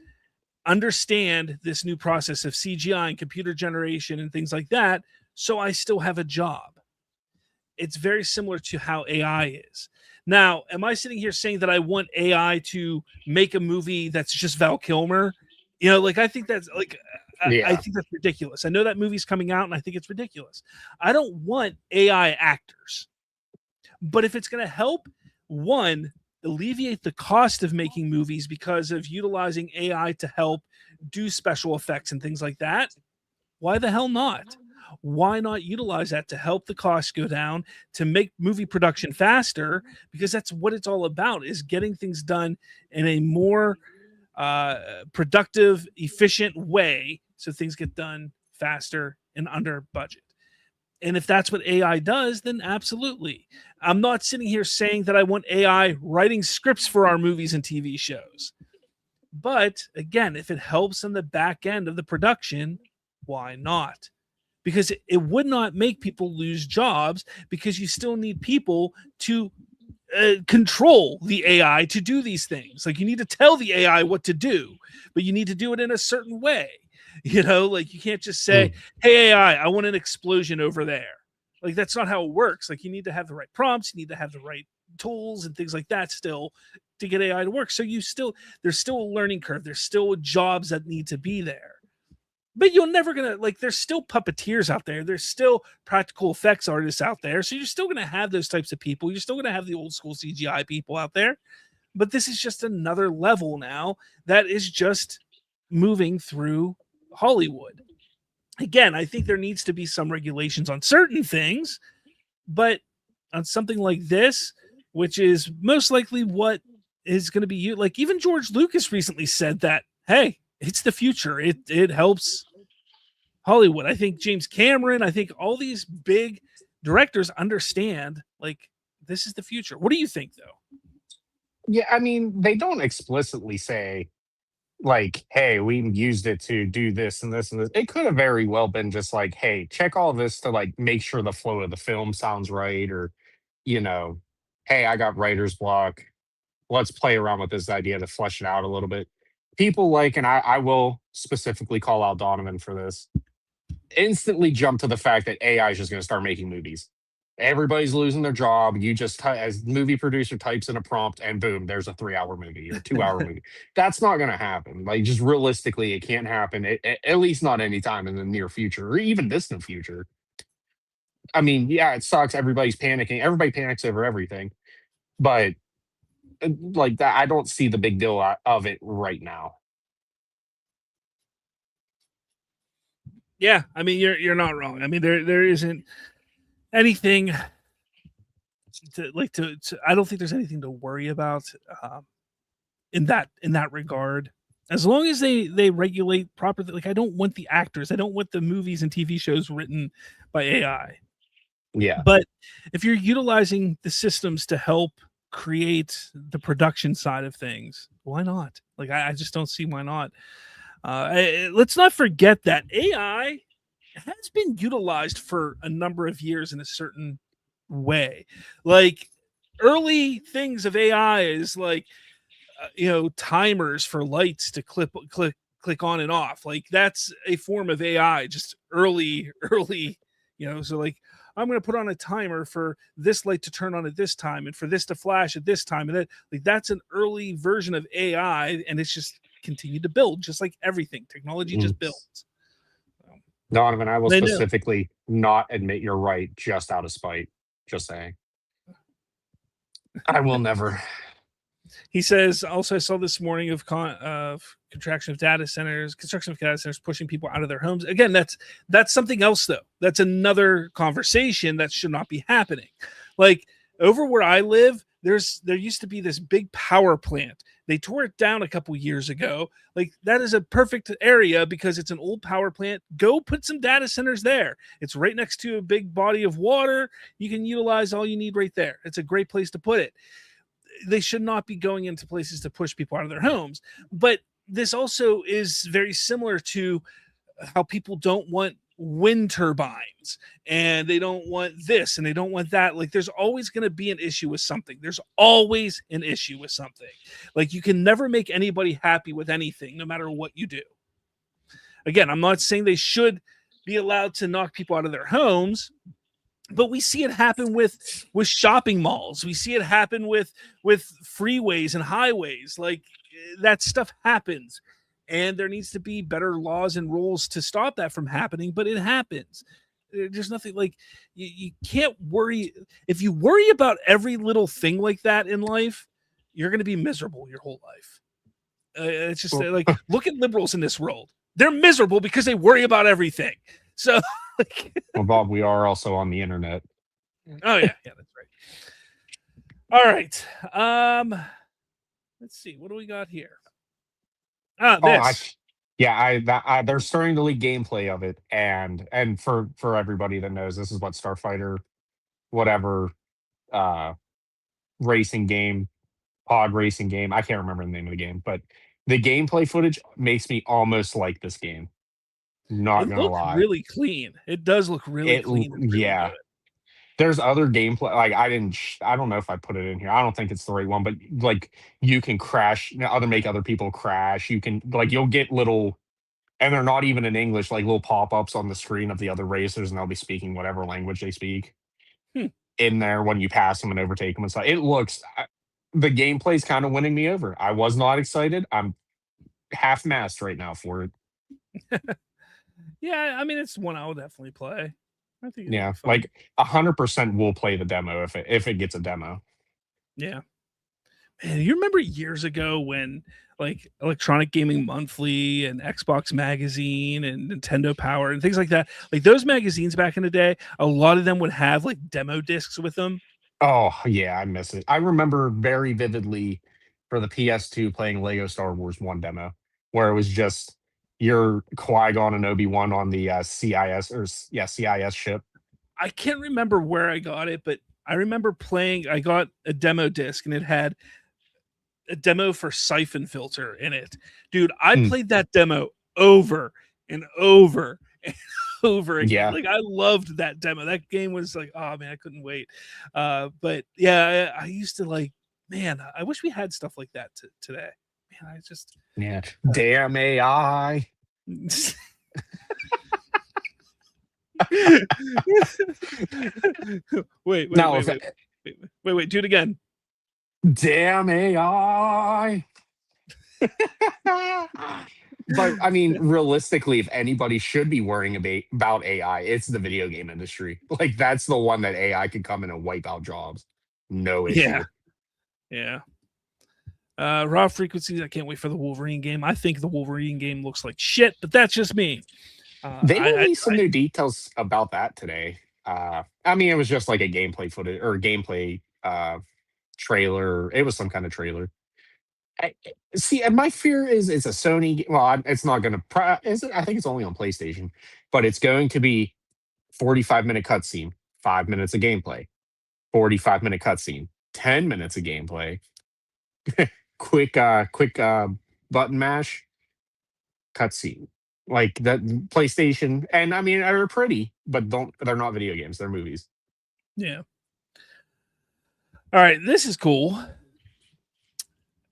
understand this new process of CGI and computer generation and things like that, so I still have a job. It's very similar to how AI is. Now, am I sitting here saying that I want AI to make a movie that's just Val Kilmer? I think that's I think that's ridiculous. I know that movie's coming out and I think it's ridiculous. I don't want AI actors. But if it's going to help, one, alleviate the cost of making movies because of utilizing AI to help do special effects and things like that, why the hell not? Why not utilize that to help the costs go down, to make movie production faster? Because that's what it's all about, is getting things done in a more productive, efficient way so things get done faster and under budget. And if that's what AI does, then absolutely. I'm not sitting here saying that I want AI writing scripts for our movies and TV shows. But again, if it helps on the back end of the production, why not? because it would not make people lose jobs, because you still need people to control the AI to do these things. Like, you need to tell the AI what to do, but you need to do it in a certain way. Like, you can't just say, "Hey AI, I want an explosion over there." Like, that's not how it works. Like, you need to have the right prompts, you need to have the right tools and things like that still to get AI to work. So there's still a learning curve. There's still jobs that need to be there. But you're never gonna, like, there's still puppeteers out there. There's still practical effects artists out there. So you're still gonna have those types of people. You're still gonna have the old school CGI people out there. But this is just another level now that is just moving through Hollywood. Again, I think there needs to be some regulations on certain things, but on something like this, which is most likely what is going to be used, like, even George Lucas recently said that, hey, it's the future. It helps Hollywood. I think James Cameron, I think all these big directors understand, like, this is the future. What do you think, though? Yeah, I mean, they don't explicitly say, like, hey, we used it to do this and this and this. It could have very well been just like, hey, check all this to like make sure the flow of the film sounds right, or, you know, hey, I got writer's block. Let's play around with this idea to flesh it out a little bit. People like, and I will specifically call out Donovan for this, instantly jump to the fact that AI is just going to start making movies. Everybody's losing their job. You just, as movie producer, types in a prompt, and boom, there's a 3 hour movie or 2 hour movie. That's not going to happen. Like, just realistically, it can't happen. At least not anytime in the near future or even distant future. I mean, yeah, it sucks. Everybody's panicking. Everybody panics over everything, but like that, I don't see the big deal of it right now. Yeah, I mean, you're not wrong. I mean, there isn't anything to I don't think there's anything to worry about in that regard. As long as they regulate properly. Like, I don't want the actors, I don't want the movies and TV shows written by AI. Yeah. But if you're utilizing the systems to help create the production side of things, why not? Like, I just don't see why not. Let's not forget that AI has been utilized for a number of years in a certain way. Like, early things of AI is like, timers for lights to click on and off. Like, that's a form of AI, just early. So, like, I'm going to put on a timer for this light to turn on at this time and for this to flash at this time, and that, like, that's an early version of AI, and it's just continued to build, just like everything. Technology Mm. just builds. Donovan, I will They know. specifically not admit you're right just out of spite. Just saying. I will never. He says, also, I saw this morning of construction of data centers pushing people out of their homes. Again, that's something else, though. That's another conversation that should not be happening. Like, over where I live, there used to be this big power plant. They tore it down a couple years ago. Like, that is a perfect area because it's an old power plant. Go put some data centers there. It's right next to a big body of water. You can utilize all you need right there. It's a great place to put it. They should not be going into places to push people out of their homes. But this also is very similar to how people don't want wind turbines, and they don't want this and they don't want that. Like, there's always going to be an issue with something. There's always an issue with something. Like, you can never make anybody happy with anything, no matter what you do. Again, I'm not saying they should be allowed to knock people out of their homes, but we see it happen with shopping malls. We see it happen with freeways and highways. Like, that stuff happens, and there needs to be better laws and rules to stop that from happening, but it happens. There's nothing, like, you can't worry. If you worry about every little thing like that in life, you're going to be miserable your whole life. It's just like, look at liberals in this world. They're miserable because they worry about everything. So, Well, Bob, we are also on the internet. oh yeah, that's right. All right. Let's see. What do we got here? This. They're starting to leak gameplay of it, and for everybody that knows, this is what Starfighter, whatever, uh, racing game, pod racing game. I can't remember the name of the game, but the gameplay footage makes me almost like this game. Not It gonna looks lie. really clean. It does look really clean and really Yeah. good. There's other gameplay. Like I don't know if I put it in here. I don't think it's the right one, but like you can crash, make other people crash. You can like you'll get little, and they're not even in English, like little pop ups on the screen of the other racers, and they'll be speaking whatever language they speak Hmm. in there when you pass them and overtake them and stuff. It looks, the gameplay's kind of winning me over. I was not excited. I'm half mast right now for it. Yeah, I mean, it's one I'll definitely play. I think it'll be Yeah, fun. like 100% will play the demo if it gets a demo. Yeah. Man, you remember years ago when like Electronic Gaming Monthly and Xbox Magazine and Nintendo Power and things like that, like those magazines back in the day, a lot of them would have like demo discs with them. Oh yeah, I miss it. I remember very vividly for the PS2 playing Lego Star Wars 1 demo, where it was just your Qui-Gon and Obi-Wan on the CIS CIS ship. I can't remember where I got it, but I remember playing. I got a demo disc and it had a demo for Siphon Filter in it. Dude, I Mm, played that demo over and over and over again. yeah, Like I loved that demo. That game was like, oh man, I couldn't wait. But yeah, I used to like, man, I wish we had stuff like that today. Man, I just yeah. Damn AI. wait, No, if, do it again. damn AI. But I mean, realistically, if anybody should be worrying about AI, it's the video game industry. Like that's the one that AI could come in and wipe out jobs. No Yeah, issue. yeah. Raw frequencies. I can't wait for the Wolverine game. I think the Wolverine game looks like shit, but that's just me. They released some new details about that today. I mean, it was just like a gameplay footage or gameplay trailer. It was some kind of trailer. See, and my fear is it's a Sony. Well, it's not going to. Is it? I think it's only on PlayStation, but it's going to be 45-minute cutscene, 5 minutes of gameplay, 45-minute cutscene, 10 minutes of gameplay, quick button mash, cutscene. Like that PlayStation, and I mean, they're pretty, but they're not video games; they're movies. Yeah. All right, this is cool.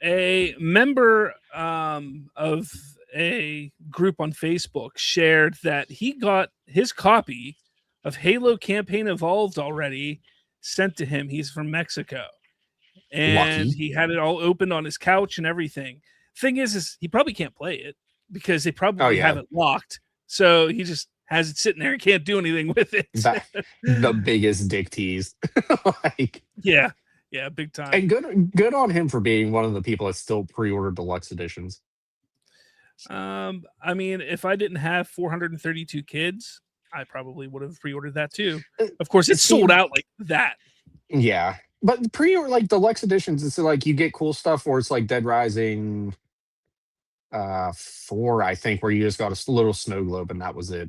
A member of a group on Facebook shared that he got his copy of Halo Campaign Evolved already sent to him. He's from Mexico, and Lucky. he had it all opened on his couch and everything. Thing is he probably can't play it because they Oh probably have yeah, it locked. So he just has it sitting there and can't do anything with it. that the biggest dick tease. Like, Yeah, big time. and good on him for being one of the people that still pre-ordered deluxe editions. I mean, if I didn't have 432 kids, I probably would have pre-ordered that too. Of course, it's sold out like that. Yeah, but pre-order like deluxe editions, it's like you get cool stuff, or it's like Dead Rising 4, I think, where you just got a little snow globe and that was it.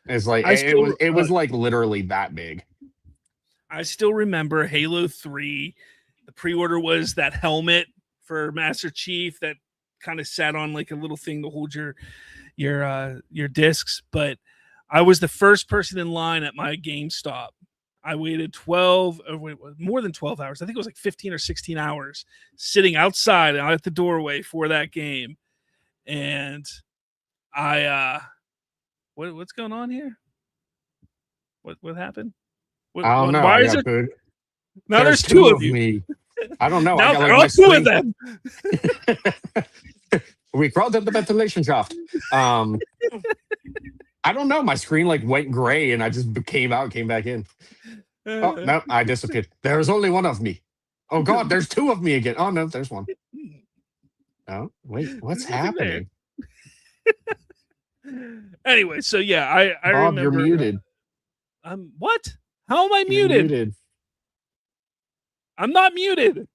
It's like I still, it was like literally that big. I still remember Halo 3. The pre-order was that helmet for Master Chief that kind of sat on like a little thing to hold your discs. But I was the first person in line at my GameStop. I waited more than 12 hours. I think it was like 15 or 16 hours sitting outside at the doorway for that game. And what's going on here? What happened? I don't know. Why I is got it? good. Now there's two of you. Me. I don't know. Now I got there like are my two of screen. them. We crawled up the ventilation shaft. I don't know. My screen like went gray and I just came out, came back in. Oh no, I disappeared. There's only one of me. Oh God, there's two of me again. Oh no, there's one. Oh wait, what's happening? Anyway, so yeah, I Bob, remember. you're muted. What? How am I You're muted? I'm not muted.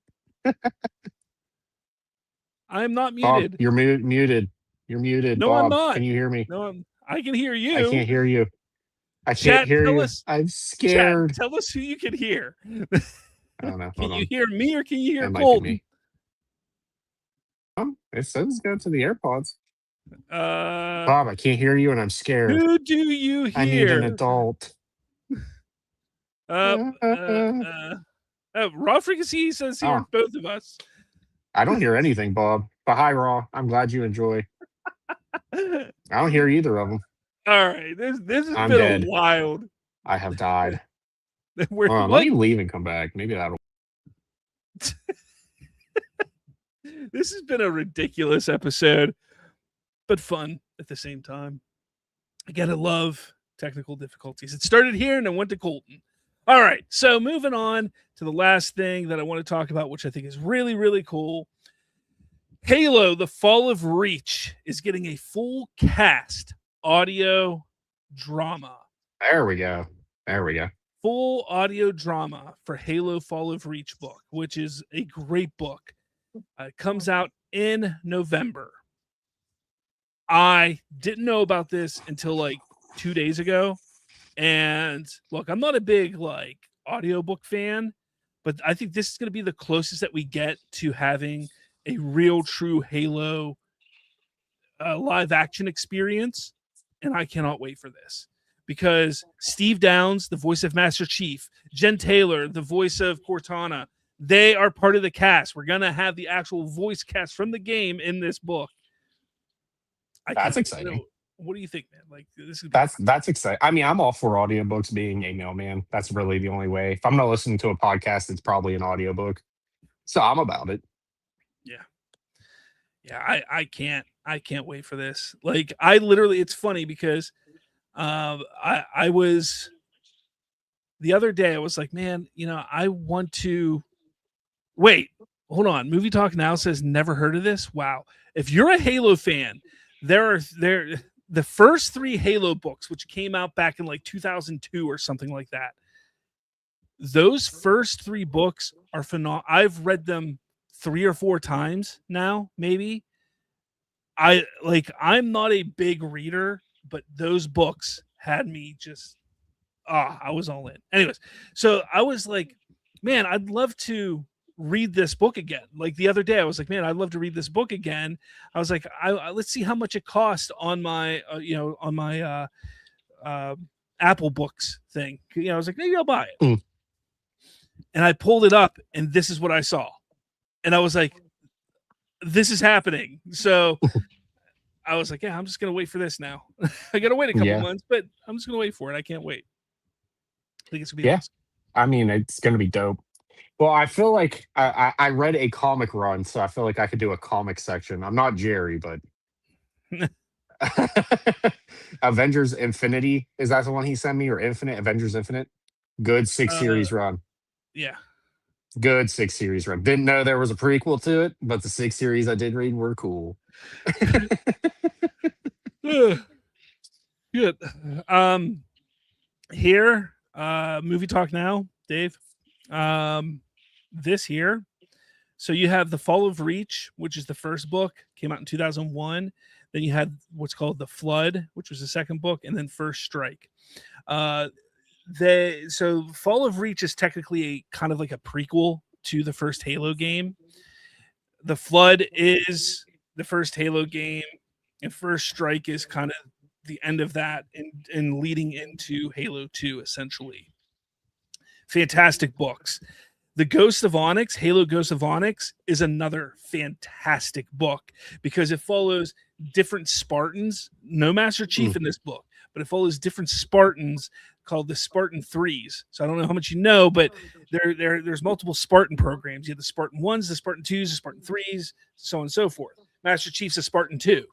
I'm not Bob, muted. you're muted. You're muted. No, Bob, I'm not. can you hear me? No, I can hear you. I can't hear you. I can't Chat, hear tell you. us. I'm Chat, scared. tell us who you can hear. I don't know. Can Hold you on. hear me or can you hear That might be Colton? me. It says go to the AirPods. Bob, I can't hear you and I'm scared. Who do you I need an hear? adult. Uh, Raw Frequency says here, Oh, both of us. I don't hear anything, Bob. But hi, Raw. I'm glad you enjoy. I don't hear either of them. All right, this has I'm been dead. a wild. I have died. We're, Hold on, let me leave and come back. Maybe that'll. This has been a ridiculous episode, but fun at the same time. I gotta love technical difficulties. It started here and then went to Colton. All right, so moving on to the last thing that I want to talk about, which I think is really, really cool. Halo, The Fall of Reach is getting a full cast audio drama. There we go. There we go. Full audio drama for Halo Fall of Reach book, which is a great book. It comes out in November. I didn't know about this until like 2 days ago. And look, I'm not a big like audiobook fan, but I think this is going to be the closest that we get to having a real true Halo live action experience. And I cannot wait for this because Steve Downes, the voice of Master Chief, Jen Taylor, the voice of Cortana, they are part of the cast. We're going to have the actual voice cast from the game in this book. That's exciting. What do you think, man? Like this is that's exciting. I mean, I'm all for audiobooks being a mailman. That's really the only way. If I'm not listening to a podcast, it's probably an audiobook. So I'm about it. Yeah, I can't wait for this. Like I literally, it's funny because I was the other day, I was like, man, I want to wait. Hold on. Movie Talk Now says never heard of this. Wow. If you're a Halo fan, the first 3 Halo books, which came out back in like 2002 or something like that. Those first 3 books are phenomenal. I've read them 3 or 4 times now, maybe. I'm not a big reader, but those books had me just I was all in. Anyways, so I was like, man, I'd love to read this book again. Like the other day, I was like, man, I'd love to read this book again. I was like, let's see how much it cost on my, on my Apple Books thing. I was like, maybe I'll buy it. And I pulled it up, and this is what I saw, and I was like, this is happening. So I was like, yeah, I'm just gonna wait for this now. I gotta wait a couple months, but I'm just gonna wait for it. I can't wait. I think it's gonna be awesome. I mean, it's gonna be dope. Well, I feel like I read a comic run, so I feel like I could do a comic section. I'm not Jerry, but Avengers Infinity, is that the one he sent me, or Infinite? Avengers Infinite? Good 6 series run. Yeah. Good 6 series run. Didn't know there was a prequel to it, but the 6 series I did read were cool. Good. Here, Movie Talk Now, Dave. This here. So you have The Fall of Reach, which is the first book, came out in 2001. Then you had what's called The Flood, which was the second book, and then First Strike. So Fall of Reach is technically a kind of like a prequel to the first Halo game. The Flood is the first Halo game, and First Strike is kind of the end of that and leading into Halo 2, essentially. Fantastic books. The Ghost of Onyx, Halo Ghost of Onyx, is another fantastic book because it follows different Spartans. No Master Chief in this book, but it follows different Spartans called the Spartan Threes. So I don't know how much you know, but there's multiple Spartan programs. You have the Spartan 1s, the Spartan 2s, the Spartan 3s, so on and so forth. Master Chief's a Spartan 2.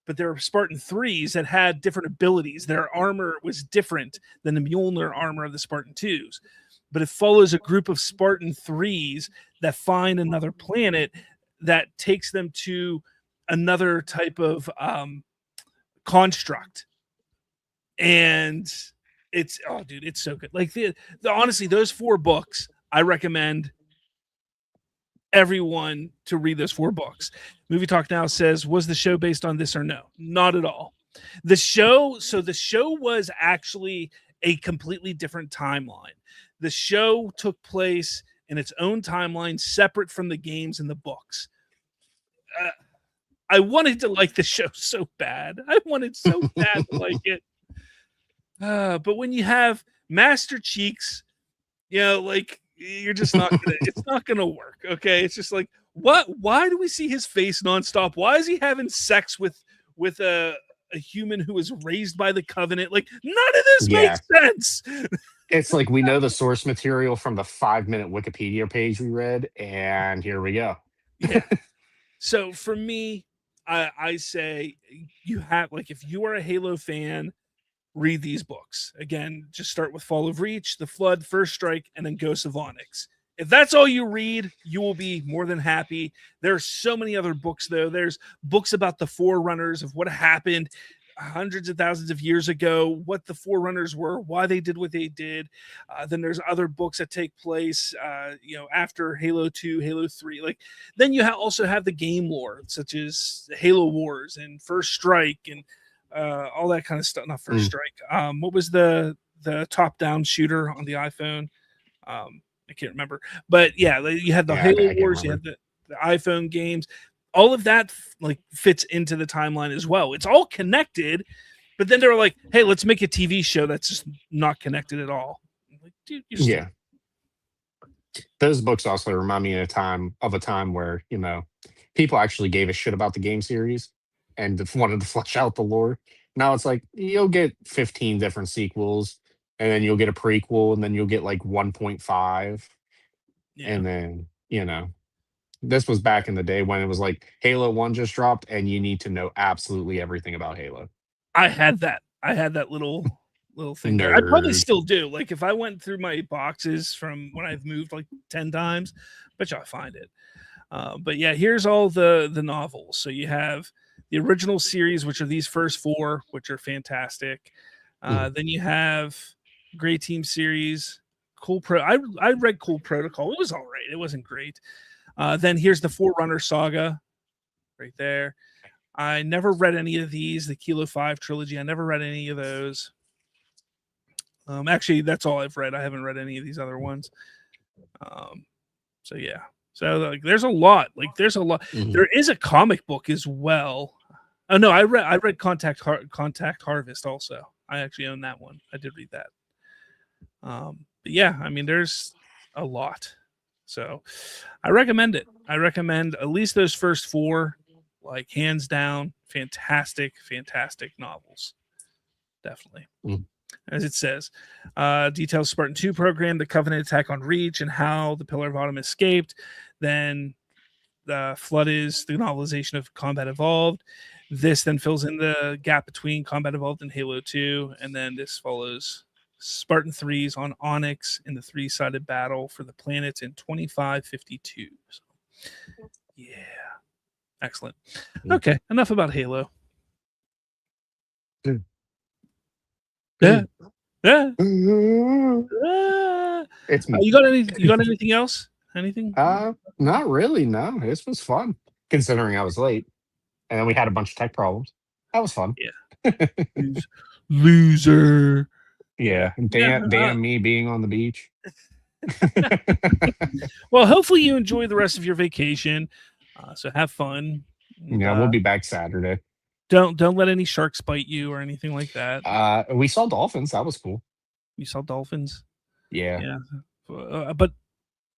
But there were Spartan 3s that had different abilities. Their armor was different than the Mjolnir armor of the Spartan 2s. But it follows a group of Spartan 3s that find another planet that takes them to another type of construct. And it's so good. Like honestly, those 4 books, I recommend everyone to read those 4 books. Movie Talk Now says, was the show based on this or no? Not at all. The show was actually a completely different timeline. The show took place in its own timeline, separate from the games and the books. I wanted to like the show so bad. I wanted so bad to like it. But when you have Master Cheeks, like you're just not gonna. It's not gonna work. Okay, it's just like what? Why do we see his face nonstop? Why is he having sex with a human who was raised by the Covenant? Like none of this Yeah. makes sense. It's like we know the source material from the 5-minute Wikipedia page we read, and here we go. Yeah. So for me, I say you have like if you are a Halo fan, read these books. Again, just start with Fall of Reach, The Flood, First Strike, and then Ghosts of Onyx. If that's all you read, you will be more than happy. There are so many other books, though. There's books about the Forerunners of what happened hundreds of thousands of years ago, what the Forerunners were, why they did what they did. Then there's other books that take place, after Halo 2, Halo 3. Like then you also have the game lore, such as Halo Wars and First Strike and all that kind of stuff. Not First Strike. What was the top-down shooter on the iPhone? I can't remember, but yeah, you had the Halo Wars, you had the iPhone games. All of that like fits into the timeline as well. It's all connected, but then they were like, "Hey, let's make a TV show that's just not connected at all." I'm like, dude, Yeah. Those books also remind me of a time where people actually gave a shit about the game series and wanted to flesh out the lore. Now it's like you'll get 15 different sequels, and then you'll get a prequel, and then you'll get like 1.5, yeah. and then this was back in the day when it was like Halo 1 just dropped, and you need to know absolutely everything about Halo. I had that little thing there. I probably still do. Like if I went through my boxes from when I've moved like 10 times, bet you I'll find it. But yeah, here's all the novels. So you have the original series, which are these first 4, which are fantastic. Then you have Grey Team series, Cool Pro. I read Cool Protocol. It was all right. It wasn't great. Then here's the Forerunner saga, right there. I never read any of these. The Kilo 5 trilogy. I never read any of those. Actually, that's all I've read. I haven't read any of these other ones. So yeah. So like, there's a lot. Like there's a lot. There is a comic book as well. Oh no, I read Contact Harvest also. I actually own that one. I did read that. But yeah, I mean, there's a lot. So I recommend it. I recommend at least those first 4, like hands down, fantastic novels. Definitely. As it says, details Spartan 2 program, the Covenant attack on Reach, and how the Pillar of Autumn escaped. Then the Flood is the novelization of Combat Evolved. This then fills in the gap between Combat Evolved and Halo 2, and then this follows Spartan 3s on Onyx in the 3-sided battle for the planets in 2552. So, yeah. Excellent. Okay, enough about Halo. Yeah. It's you got anything else? Anything? Not really. No, this was fun considering I was late, and then we had a bunch of tech problems. That was fun. Yeah. Loser. Yeah. Damn me being on the beach. Well, hopefully you enjoy the rest of your vacation. So have fun. Yeah, we'll be back Saturday. Don't let any sharks bite you or anything like that. We saw dolphins. That was cool. You saw dolphins? Yeah. But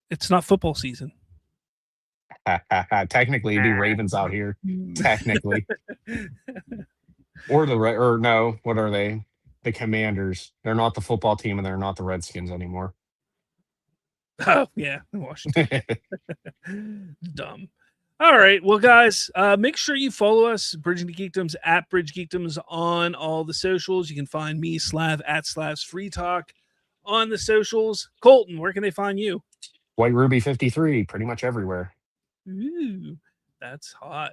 it's not football season. Technically, it'd be Ravens out here. Technically. Or no, what are they? The Commanders. They're not the football team, and they're not the Redskins anymore. Oh, yeah. Washington. Dumb. All right. Well, guys, make sure you follow us, Bridging the Geekdoms, at BridgeGeekdoms on all the socials. You can find me, Slav, at Slav's Free Talk on the socials. Colton, where can they find you? White Ruby 53, pretty much everywhere. Ooh, that's hot.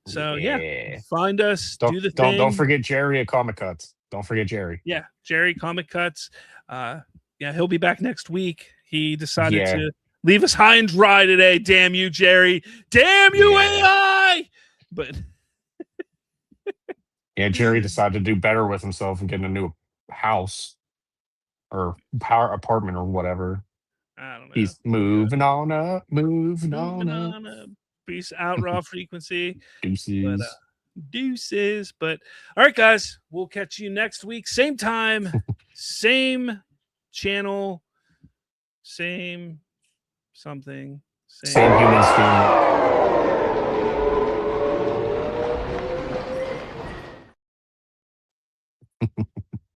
So, yeah, find us, do the thing. thing. Don't forget Jerry at Comic Cuts. Don't forget Jerry. Yeah, Jerry, Comic Cuts. Yeah, he'll be back next week. He decided to leave us high and dry today. Damn you, Jerry. Damn you, AI. But yeah, Jerry decided to do better with himself and get a new house or power apartment or whatever. I don't know. He's moving on up, moving on up. Peace out, Raw Frequency. Deuces. But, deuces. But all right, guys, we'll catch you next week. Same time, same channel, same something. Same human stream.